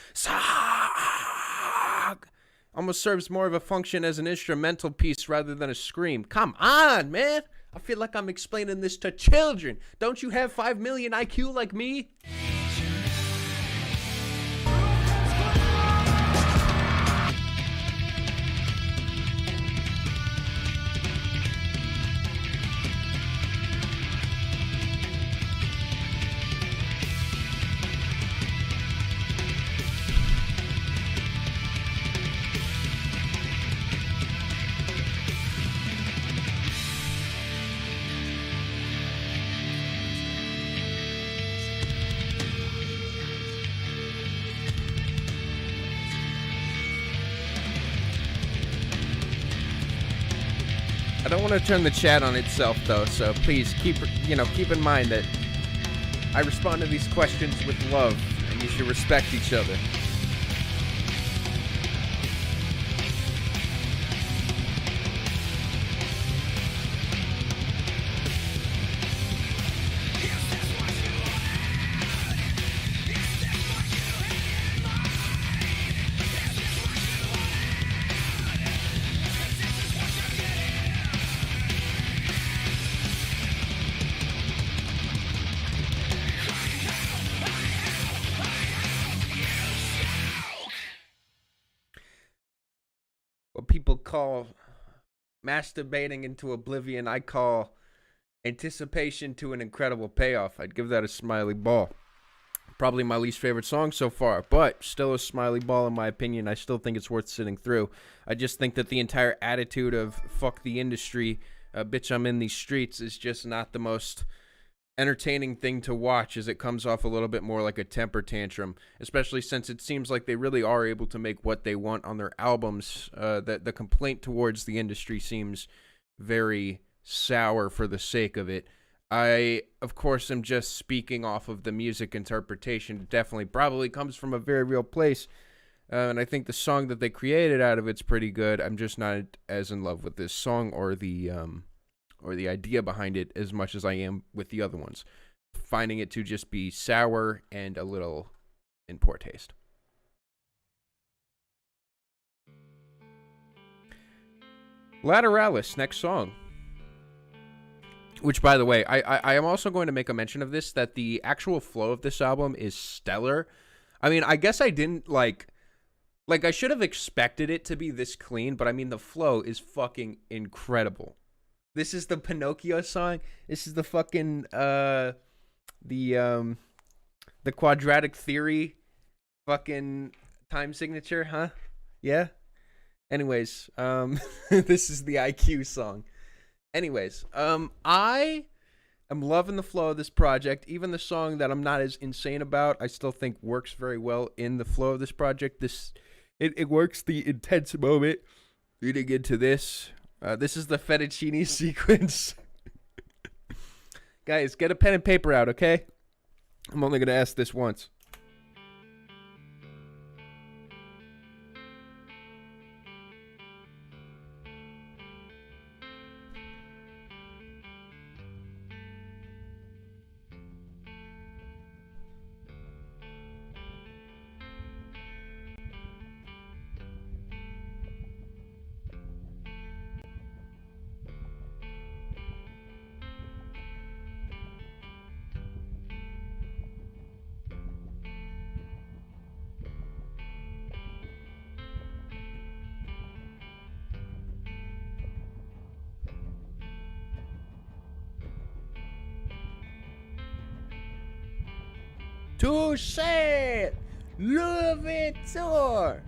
Almost serves more of a function as an instrumental piece rather than a scream. Come on, man. I feel like I'm explaining this to children. Don't you have 5 million IQ like me? don't want to turn the chat on itself, though, so please keep in mind that I respond to these questions with love, and you should respect each other. What people call masturbating into oblivion, I call anticipation to an incredible payoff. I'd give that a smiley ball. Probably my least favorite song so far, but still a smiley ball in my opinion. I still think it's worth sitting through. I just think that the entire attitude of fuck the industry, bitch I'm in these streets, is just not the most entertaining thing to watch, as it comes off a little bit more like a temper tantrum, especially since it seems like they really are able to make what they want on their albums. That the complaint towards the industry seems very sour for the sake of it. I, of course, am just speaking off of the music interpretation. It definitely probably comes from a very real place, and I think the song that they created out of it's pretty good. I'm just not as in love with this song or the idea behind it as much as I am with the other ones, finding it to just be sour and a little in poor taste. Lateralus, next song. Which, by the way, I am also going to make a mention of this, that the actual flow of this album is stellar. I mean, I guess I didn't, like I should have expected it to be this clean, but I mean, the flow is fucking incredible. This is the Pinocchio song. This is the fucking, the quadratic theory fucking time signature, huh? Yeah? Anyways, this is the IQ song. Anyways, I am loving the flow of this project. Even the song that I'm not as insane about, I still think works very well in the flow of this project. It works the intense moment leading into this. This is the fettuccine sequence. Guys, get a pen and paper out, okay? I'm only going to ask this once. Touché! Louverture!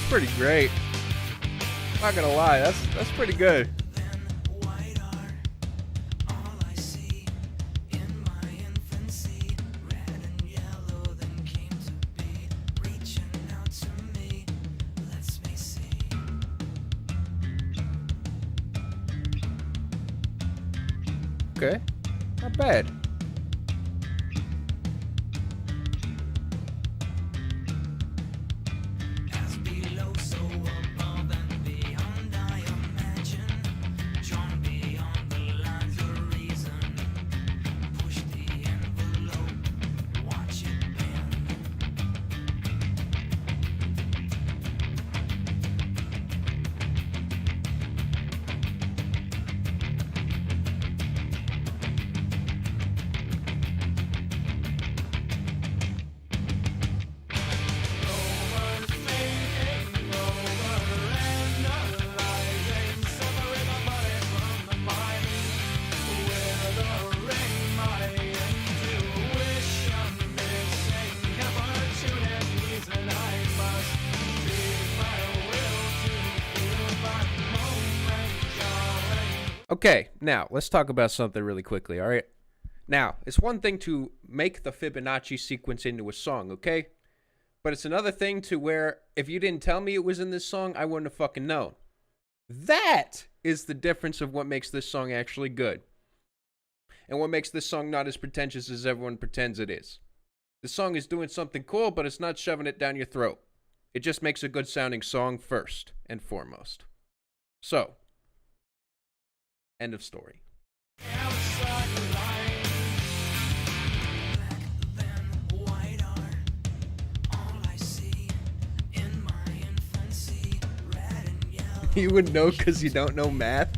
Pretty great. Not gonna lie, that's pretty good. Okay, not bad. Okay, now let's talk about something really quickly, all right? Now, it's one thing to make the Fibonacci sequence into a song, okay? But it's another thing to where if you didn't tell me it was in this song, I wouldn't have fucking known. That is the difference of what makes this song actually good. And what makes this song not as pretentious as everyone pretends it is. The song is doing something cool, but it's not shoving it down your throat. It just makes a good sounding song first and foremost. So, end of story. You would know because you don't know math?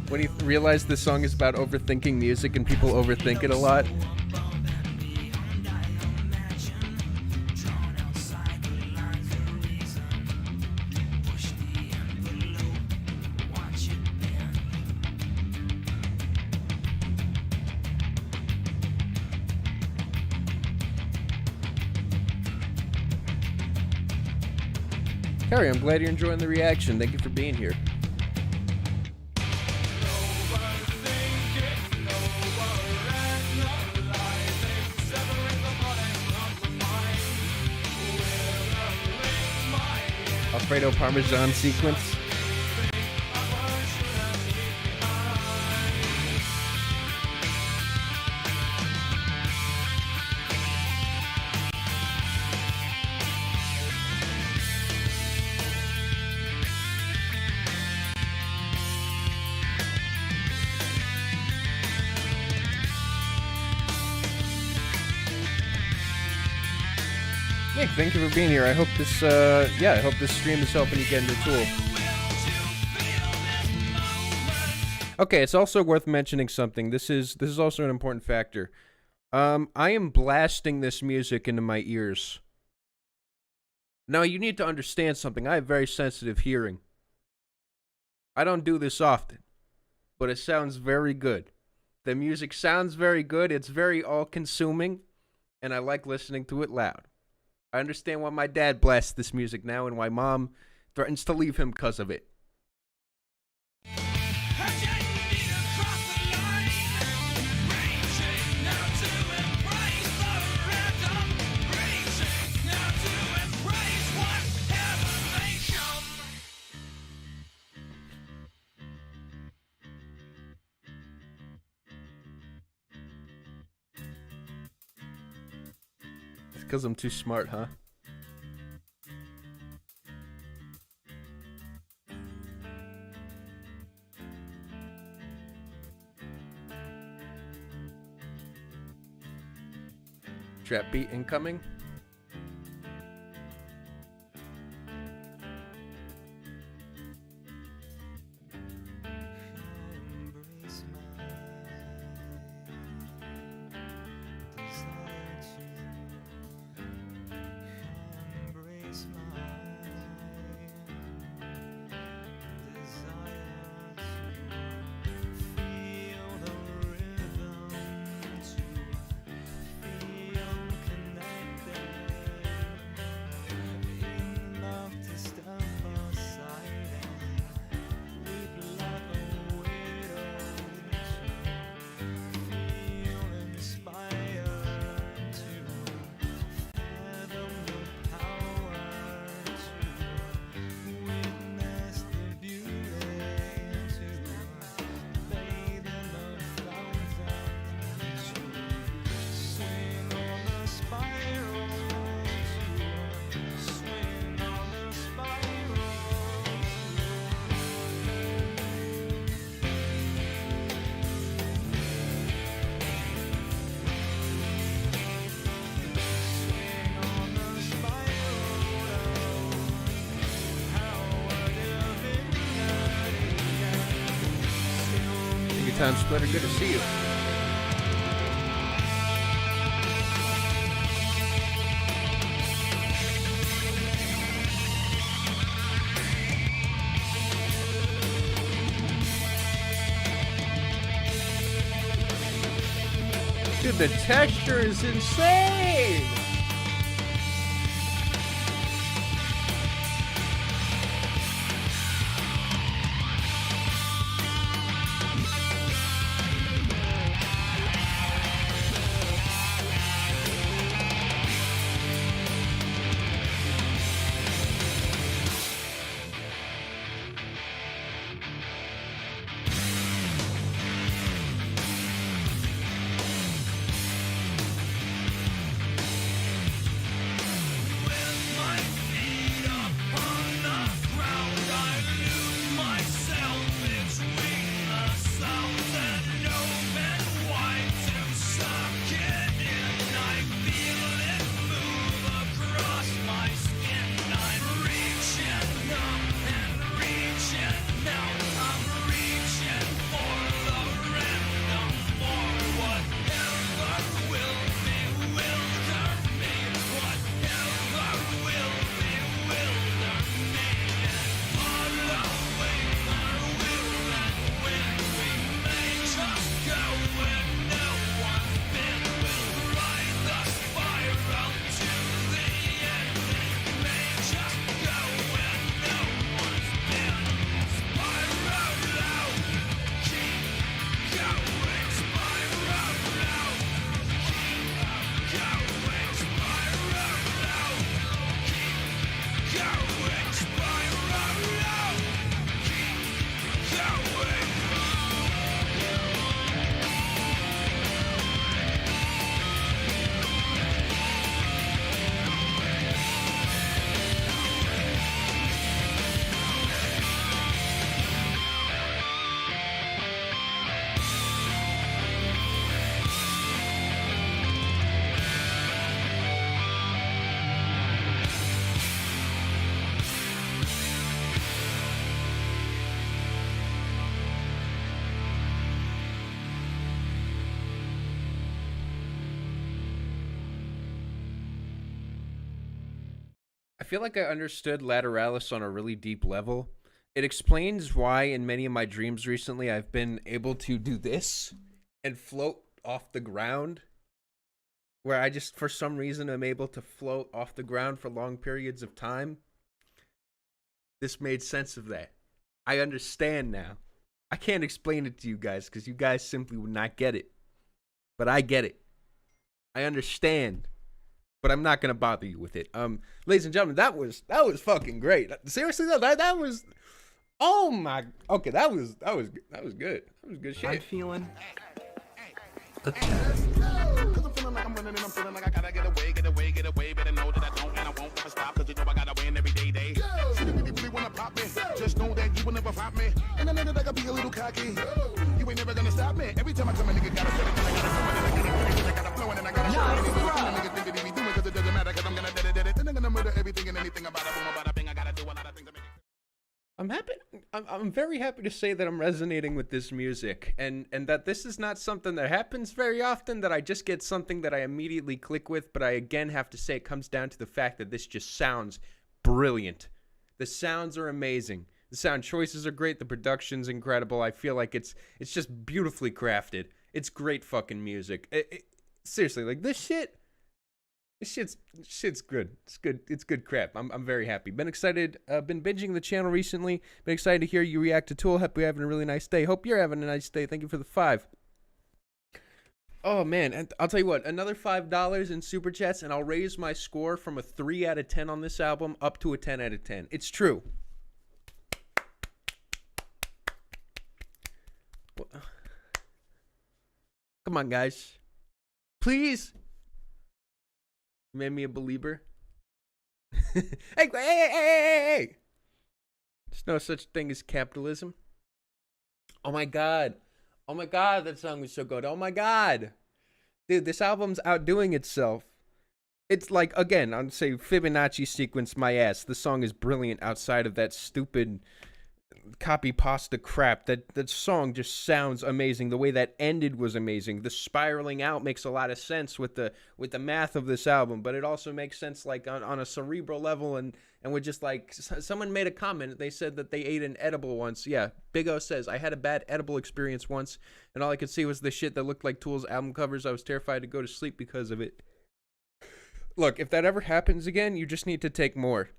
When you realize the song is about overthinking music and people overthink it a lot. Carrie, I'm glad you're enjoying the reaction. Thank you for being here. Alfredo Parmesan sequence. Nick, thank you for being here. I hope this, I hope this stream is helping you get into the tool. Okay, it's also worth mentioning something. This is also an important factor. I am blasting this music into my ears. Now, you need to understand something. I have very sensitive hearing. I don't do this often, but it sounds very good. The music sounds very good. It's very all-consuming, and I like listening to it loud. I understand why my dad blasts this music now and why Mom threatens to leave him because of it. Because I'm too smart, huh? Trap beat incoming. Time Splitter, good to see you. Dude, the texture is insane! I feel like I understood Lateralus on a really deep level. It explains why in many of my dreams recently I've been able to do this and float off the ground. Where I just, for some reason, am able to float off the ground for long periods of time. This made sense of that. I understand now. I can't explain it to you guys because you guys simply would not get it. But I get it. I understand. But I'm not gonna bother you with it. Ladies and gentlemen, that was fucking great. Seriously though, that was, oh my, okay, that was good. That was good shit. I'm feeling Cause I'm feeling like I'm running and I'm feeling like I gotta get away. Better know that I don't and I won't ever stop. Cause you know I gotta win every day. So if you really wanna pop me, just know that you will never pop me. And I know that I gotta be a little cocky. You ain't never gonna stop me. Every time I come, a nigga gotta set it, and I gotta come, and I gotta flow, and I gotta show it. And niggas think that he be doing cause it doesn't matter. Cause I'm gonna dead it. Then I'm gonna murder everything and anything about it. Boom, about a thing. I gotta do a lot of things to make it. I'm happy. I'm very happy to say that I'm resonating with this music, and that this is not something that happens very often. That I just get something that I immediately click with, but I again have to say it comes down to the fact that this just sounds brilliant. The sounds are amazing. The sound choices are great. The production's incredible. I feel like it's just beautifully crafted. It's great fucking music. Seriously, like this shit. This shit's good. It's good. It's good crap. I'm very happy. Been excited. Been binging the channel recently. Been excited to hear you react to Tool. Hope you're having a really nice day. Hope you're having a nice day. Thank you for the 5. Oh man, and I'll tell you what. Another $5 in super chats, and I'll raise my score from a 3 out of 10 on this album up to a 10 out of 10. It's true. Come on, guys. Please. Made me a believer. Hey! There's no such thing as capitalism. Oh my god, that song was so good. Oh my god. Dude, this album's outdoing itself. It's like, again, I'd say Fibonacci sequence my ass. The song is brilliant outside of that stupid copy pasta crap. That song just sounds amazing. The way that ended was amazing. The spiraling out makes a lot of sense with the math of this album, but it also makes sense like on a cerebral level, and with just like someone made a comment. They said that they ate an edible once. Yeah, Big O says, I had a bad edible experience once, and all I could see was the shit that looked like Tool's album covers. I was terrified to go to sleep because of it. Look, if that ever happens again, you just need to take more.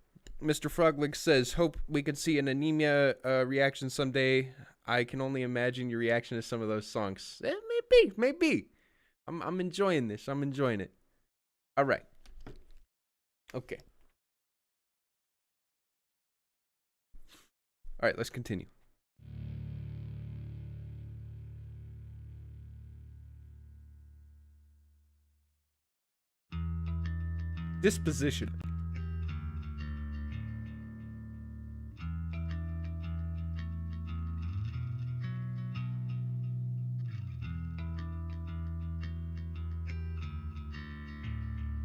Mr. Frogleg says, hope we could see an anemia reaction someday. I can only imagine your reaction to some of those songs. Maybe. I'm enjoying this. I'm enjoying it. All right. Okay. All right, let's continue. Disposition.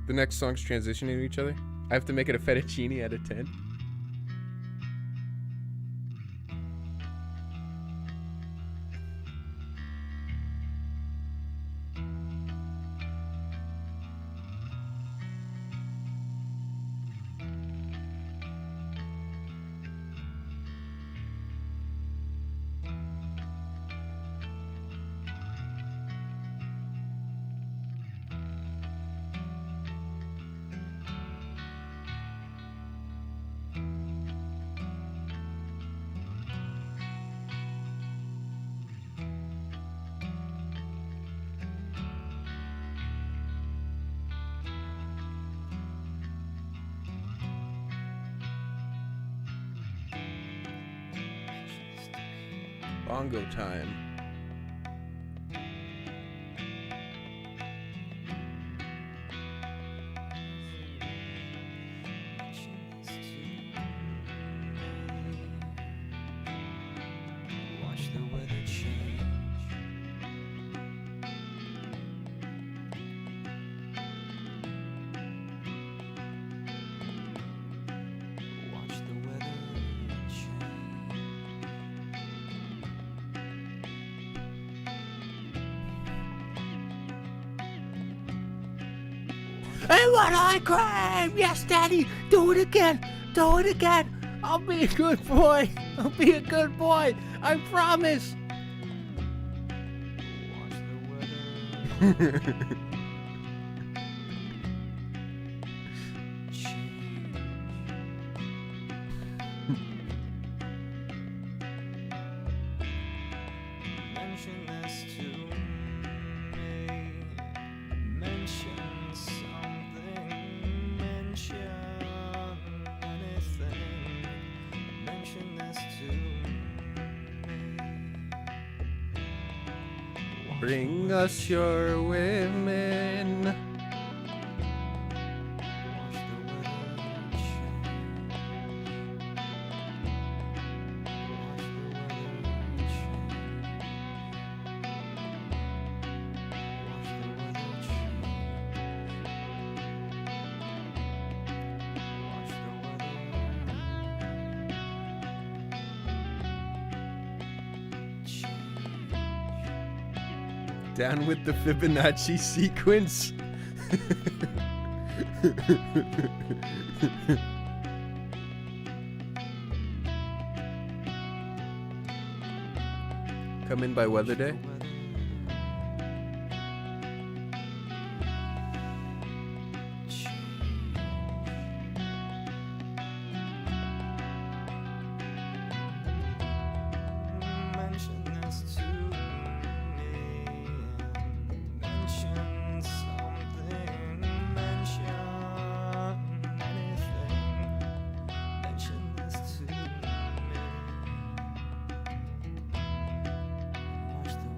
The next songs transitioning to each other. I have to make it a fettuccine out of 10. Bongo time. Watch the weather change. Watch the weather change. And what I crave! Yes, Daddy! Do it again! Do it again! I'll be a good boy! I'll be a good boy! I promise! Watch the weather change. Mention this to me. Mention something. Mention anything. Mention this to me. Bring us your women. Watch the weather change. Watch the weather change. Watch the weather change. Watch the weather change. Down with the Fibonacci sequence. Come in by weather day. Mention this to me. Mention something. Mention anything. Mention this to me. Watch the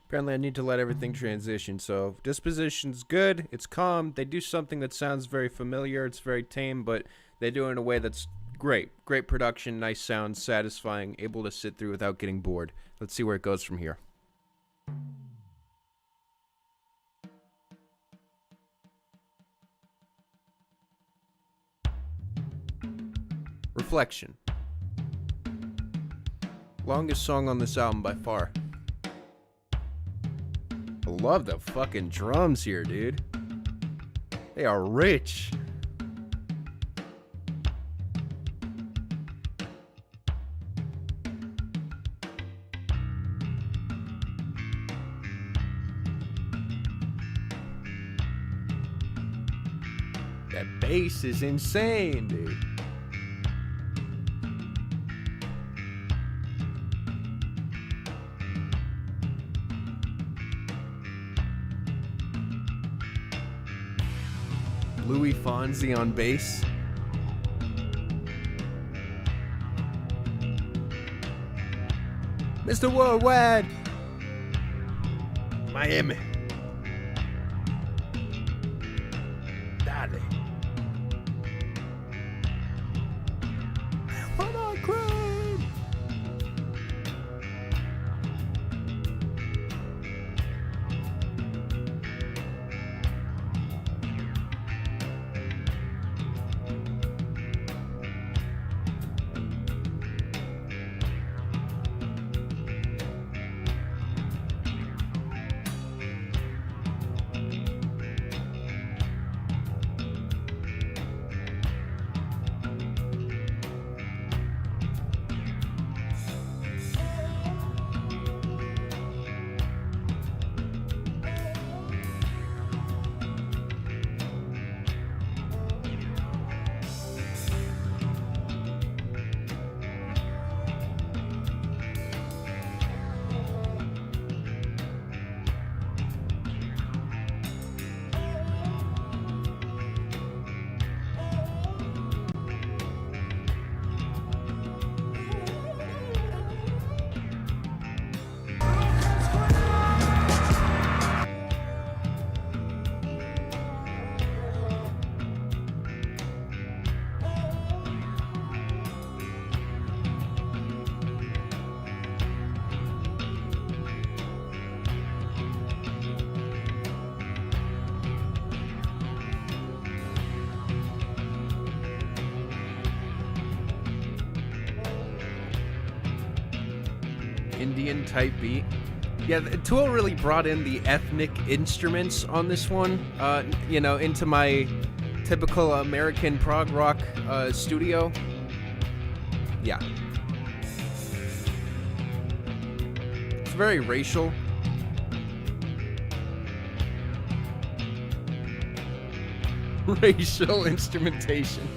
Apparently I need to let everything transition. So Disposition's good. It's calm. They do something that sounds very familiar. It's very tame, but they do it in a way that's great. Great production, nice sound, satisfying, able to sit through without getting bored. Let's see where it goes from here. Reflection. Longest song on this album by far. I love the fucking drums here, dude. They are rich. That bass is insane, dude. Louis Fonzi on bass. Mr. Worldwide. Miami. Dale. What I crave. Indian type beat. Yeah, Tool really brought in the ethnic instruments on this one, you know, into my typical American prog rock studio. Yeah. It's very racial. Racial instrumentation.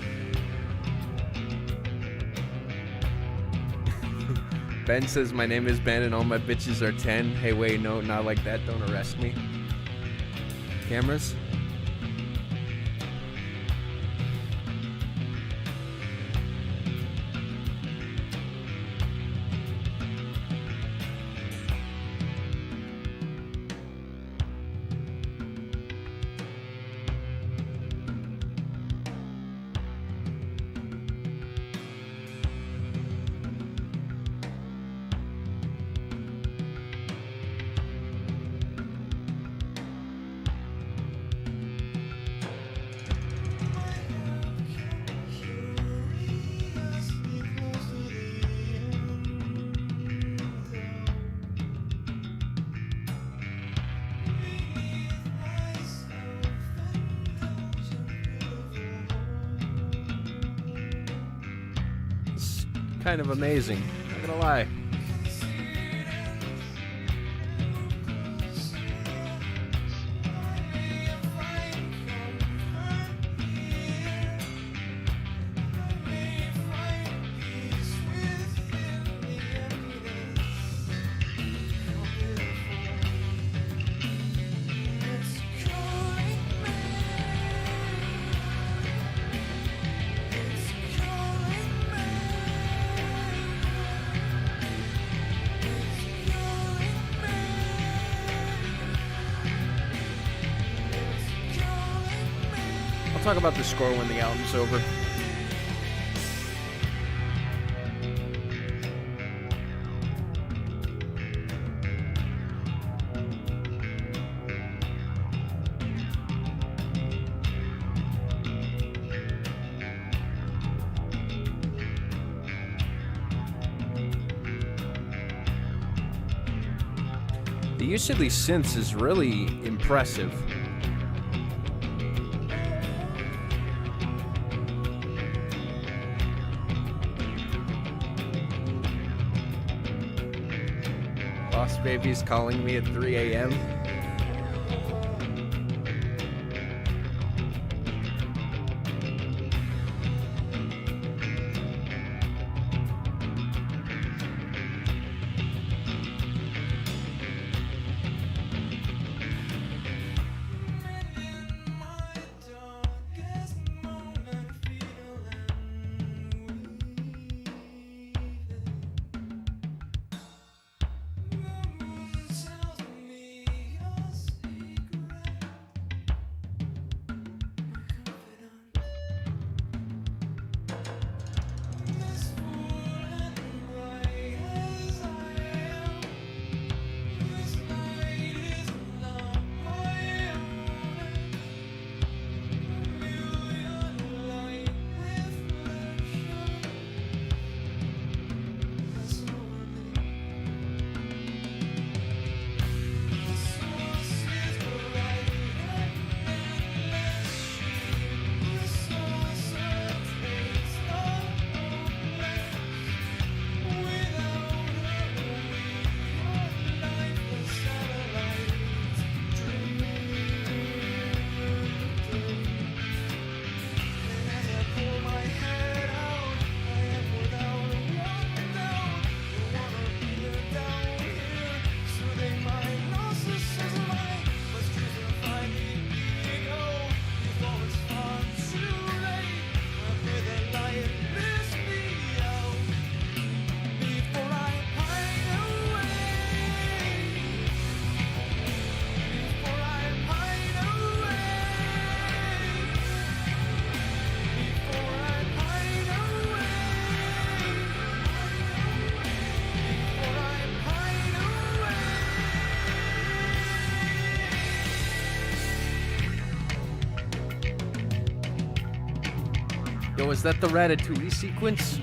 Ben says my name is Ben and all my bitches are 10. Hey, wait, no, not like that. Don't arrest me. Cameras. Kind of amazing, not gonna lie. We'll talk about the score when the album's over. The use of these synths is really impressive. Boss Baby's calling me at 3 a.m. Yo, is that the Ratatouille sequence?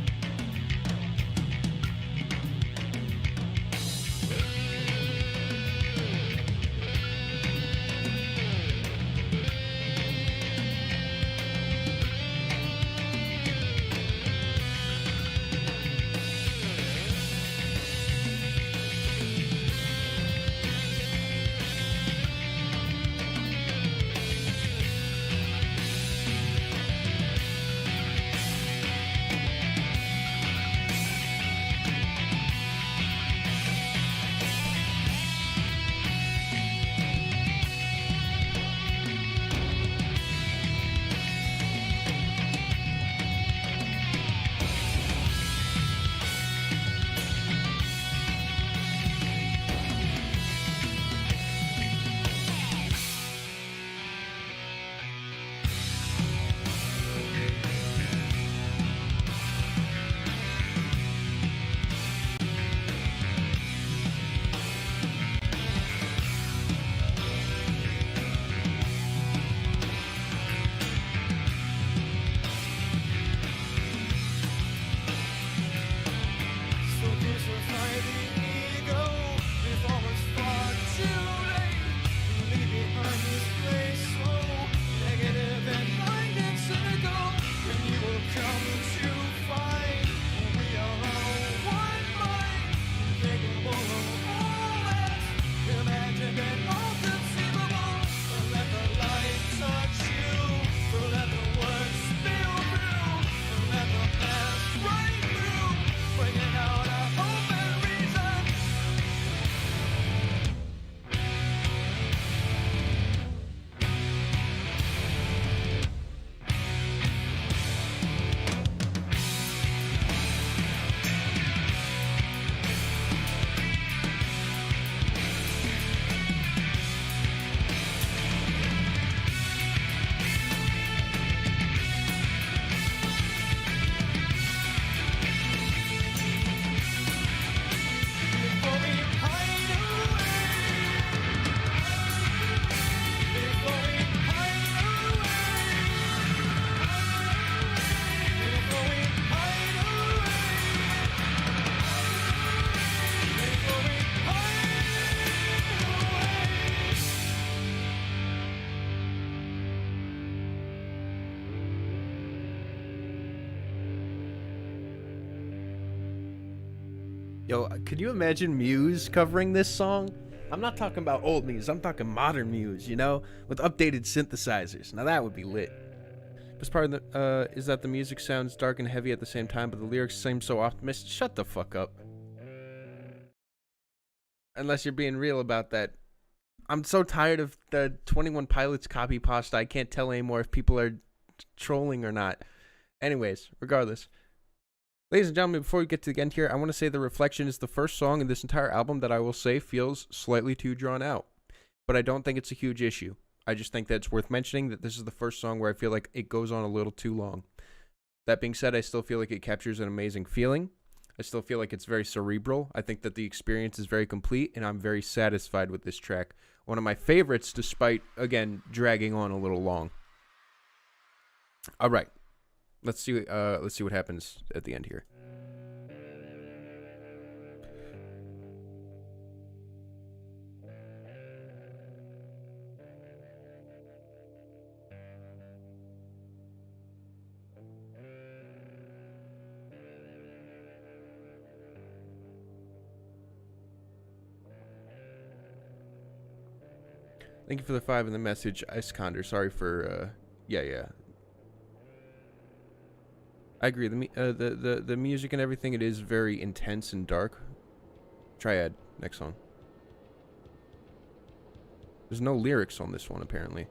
Yo, could you imagine Muse covering this song? I'm not talking about old Muse, I'm talking modern Muse, you know, with updated synthesizers. Now that would be lit. Best part of the, is that the music sounds dark and heavy at the same time, but the lyrics seem so optimistic. Shut the fuck up. Unless you're being real about that. I'm so tired of the 21 Pilots copy pasta, I can't tell anymore if people are trolling or not. Anyways, regardless. Ladies and gentlemen, before we get to the end here, I want to say The Reflection is the first song in this entire album that I will say feels slightly too drawn out. But I don't think it's a huge issue. I just think that it's worth mentioning that this is the first song where I feel like it goes on a little too long. That being said, I still feel like it captures an amazing feeling. I still feel like it's very cerebral. I think that the experience is very complete, and I'm very satisfied with this track. One of my favorites, despite, again, dragging on a little long. All right. Let's see what happens at the end here. Thank you for the 5 in the message, Ice Condor. Sorry for, yeah. I agree. The music and everything, it is very intense and dark. Triad, next song. There's no lyrics on this one, apparently.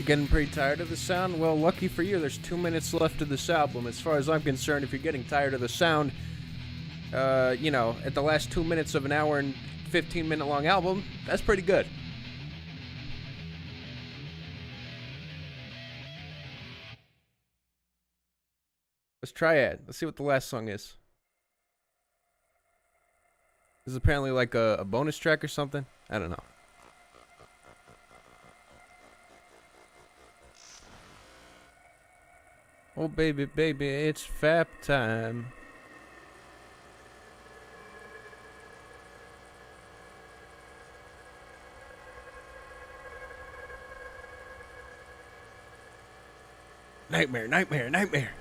Getting pretty tired of the sound? Well, lucky for you, there's 2 minutes left of this album. As far as I'm concerned, if you're getting tired of the sound, you know, at the last 2 minutes of an hour and 15-minute long album, that's pretty good. Let's Triad. Let's see what the last song is. This is apparently like a bonus track or something. I don't know. Oh, baby, baby, it's Faaip time. Nightmare, nightmare, nightmare.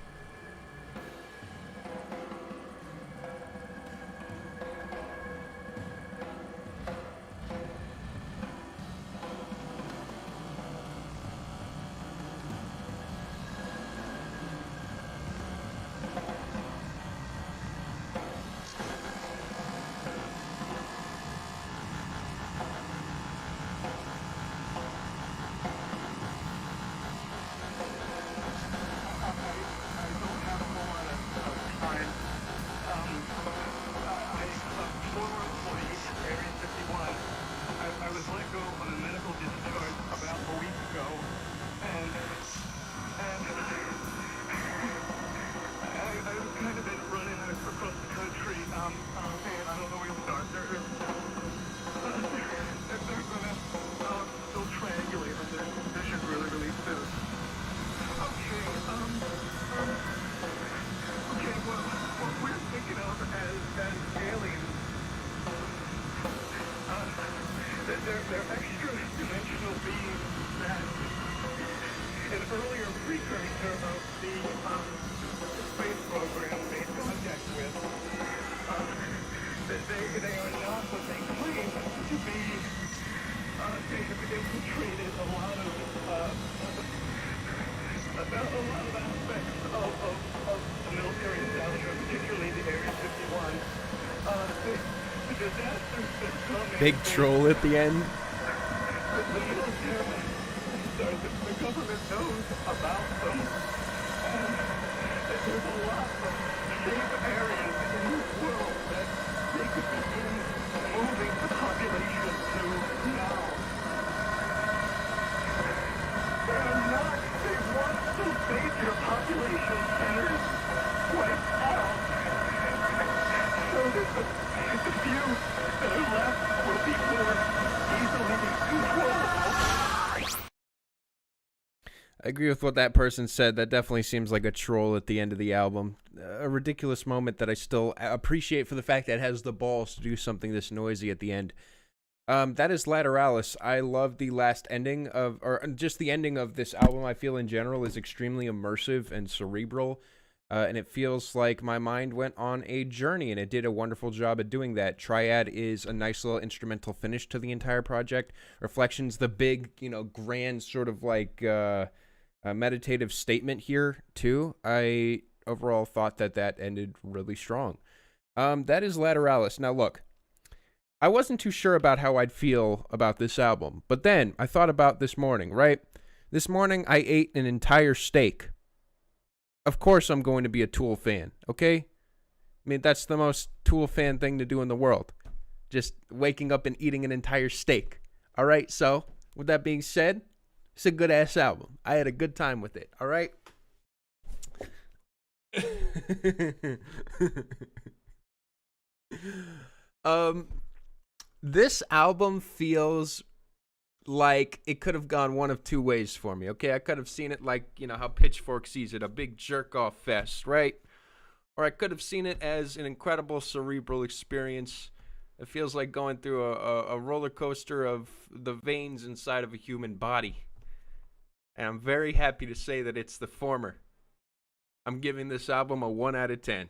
Big troll at the end. The government knows about them. There's a lot of safe areas in the world that they could begin moving the population to now. They want those major population centers wiped out. So that the few that are left will be more easily controllable. I agree with what that person said. That definitely seems like a troll at the end of the album. A ridiculous moment that I still appreciate for the fact that it has the balls to do something this noisy at the end. That is Lateralus. I love the last ending of, or just the ending of this album, I feel in general is extremely immersive and cerebral. And it feels like my mind went on a journey, and it did a wonderful job at doing that. Triad is a nice little instrumental finish to the entire project. Reflections, the big, you know, grand sort of like meditative statement here, too. I overall thought that ended really strong. That is Lateralus. Now, look, I wasn't too sure about how I'd feel about this album, but then I thought about this morning, right? This morning, I ate an entire steak. Of course I'm going to be a Tool fan, okay? I mean, that's the most Tool fan thing to do in the world. Just waking up and eating an entire steak. All right, so with that being said, it's a good-ass album. I had a good time with it, all right? This album feels like it could have gone one of two ways for me, okay? I could have seen it like, you know, how Pitchfork sees it, a big jerk-off fest, right? Or I could have seen it as an incredible cerebral experience. It feels like going through a roller coaster of the veins inside of a human body. And I'm very happy to say that it's the former. I'm giving this album a 1 out of 10.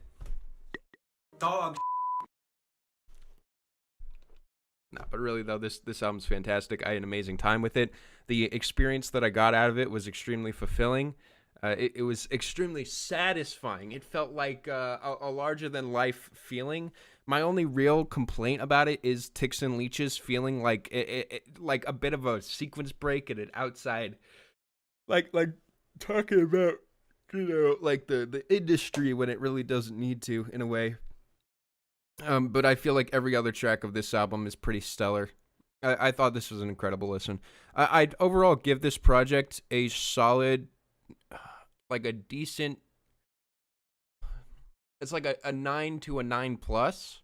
Dog. No, but really, though, this album's fantastic. I had an amazing time with it. The experience that I got out of it was extremely fulfilling. It was extremely satisfying. It felt like a larger-than-life feeling. My only real complaint about it is Ticks and Leeches feeling like like a bit of a sequence break at an outside like talking about, you know, like the industry when it really doesn't need to, in a way. But I feel like every other track of this album is pretty stellar. I thought this was an incredible listen. I'd overall give this project a solid, like a decent, it's like a 9 to a 9 plus.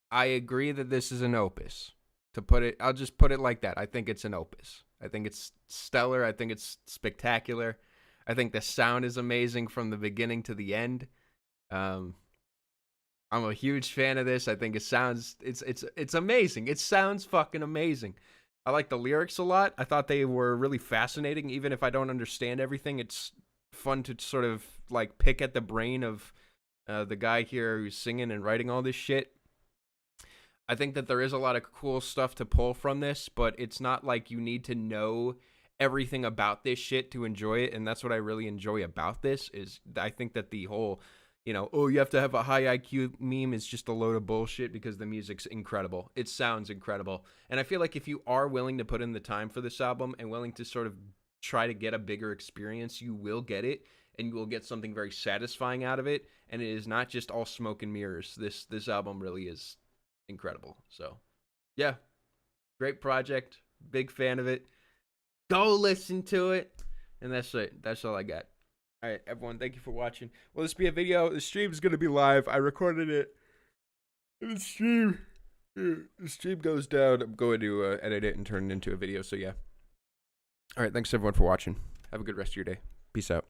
I agree that this is an opus. To put it, I'll just put it like that. I think it's an opus. I think it's stellar. I think it's spectacular. I think the sound is amazing from the beginning to the end. I'm a huge fan of this. I think it sounds, it's amazing. It sounds fucking amazing. I like the lyrics a lot. I thought they were really fascinating. Even if I don't understand everything, it's fun to sort of like pick at the brain of the guy here who's singing and writing all this shit. I think that there is a lot of cool stuff to pull from this, but it's not like you need to know everything about this shit to enjoy it. And that's what I really enjoy about this is I think that the whole, you know, oh, you have to have a high IQ meme is just a load of bullshit because the music's incredible. It sounds incredible. And I feel like if you are willing to put in the time for this album and willing to sort of try to get a bigger experience, you will get it, and you will get something very satisfying out of it. And it is not just all smoke and mirrors. This album really is incredible. So, yeah, great project. Big fan of it. Go listen to it. And that's it. That's all I got. All right, everyone, thank you for watching. Will this be a video? The stream is going to be live. I recorded it. The stream goes down. I'm going to edit it and turn it into a video. So, yeah. All right, thanks, everyone, for watching. Have a good rest of your day. Peace out.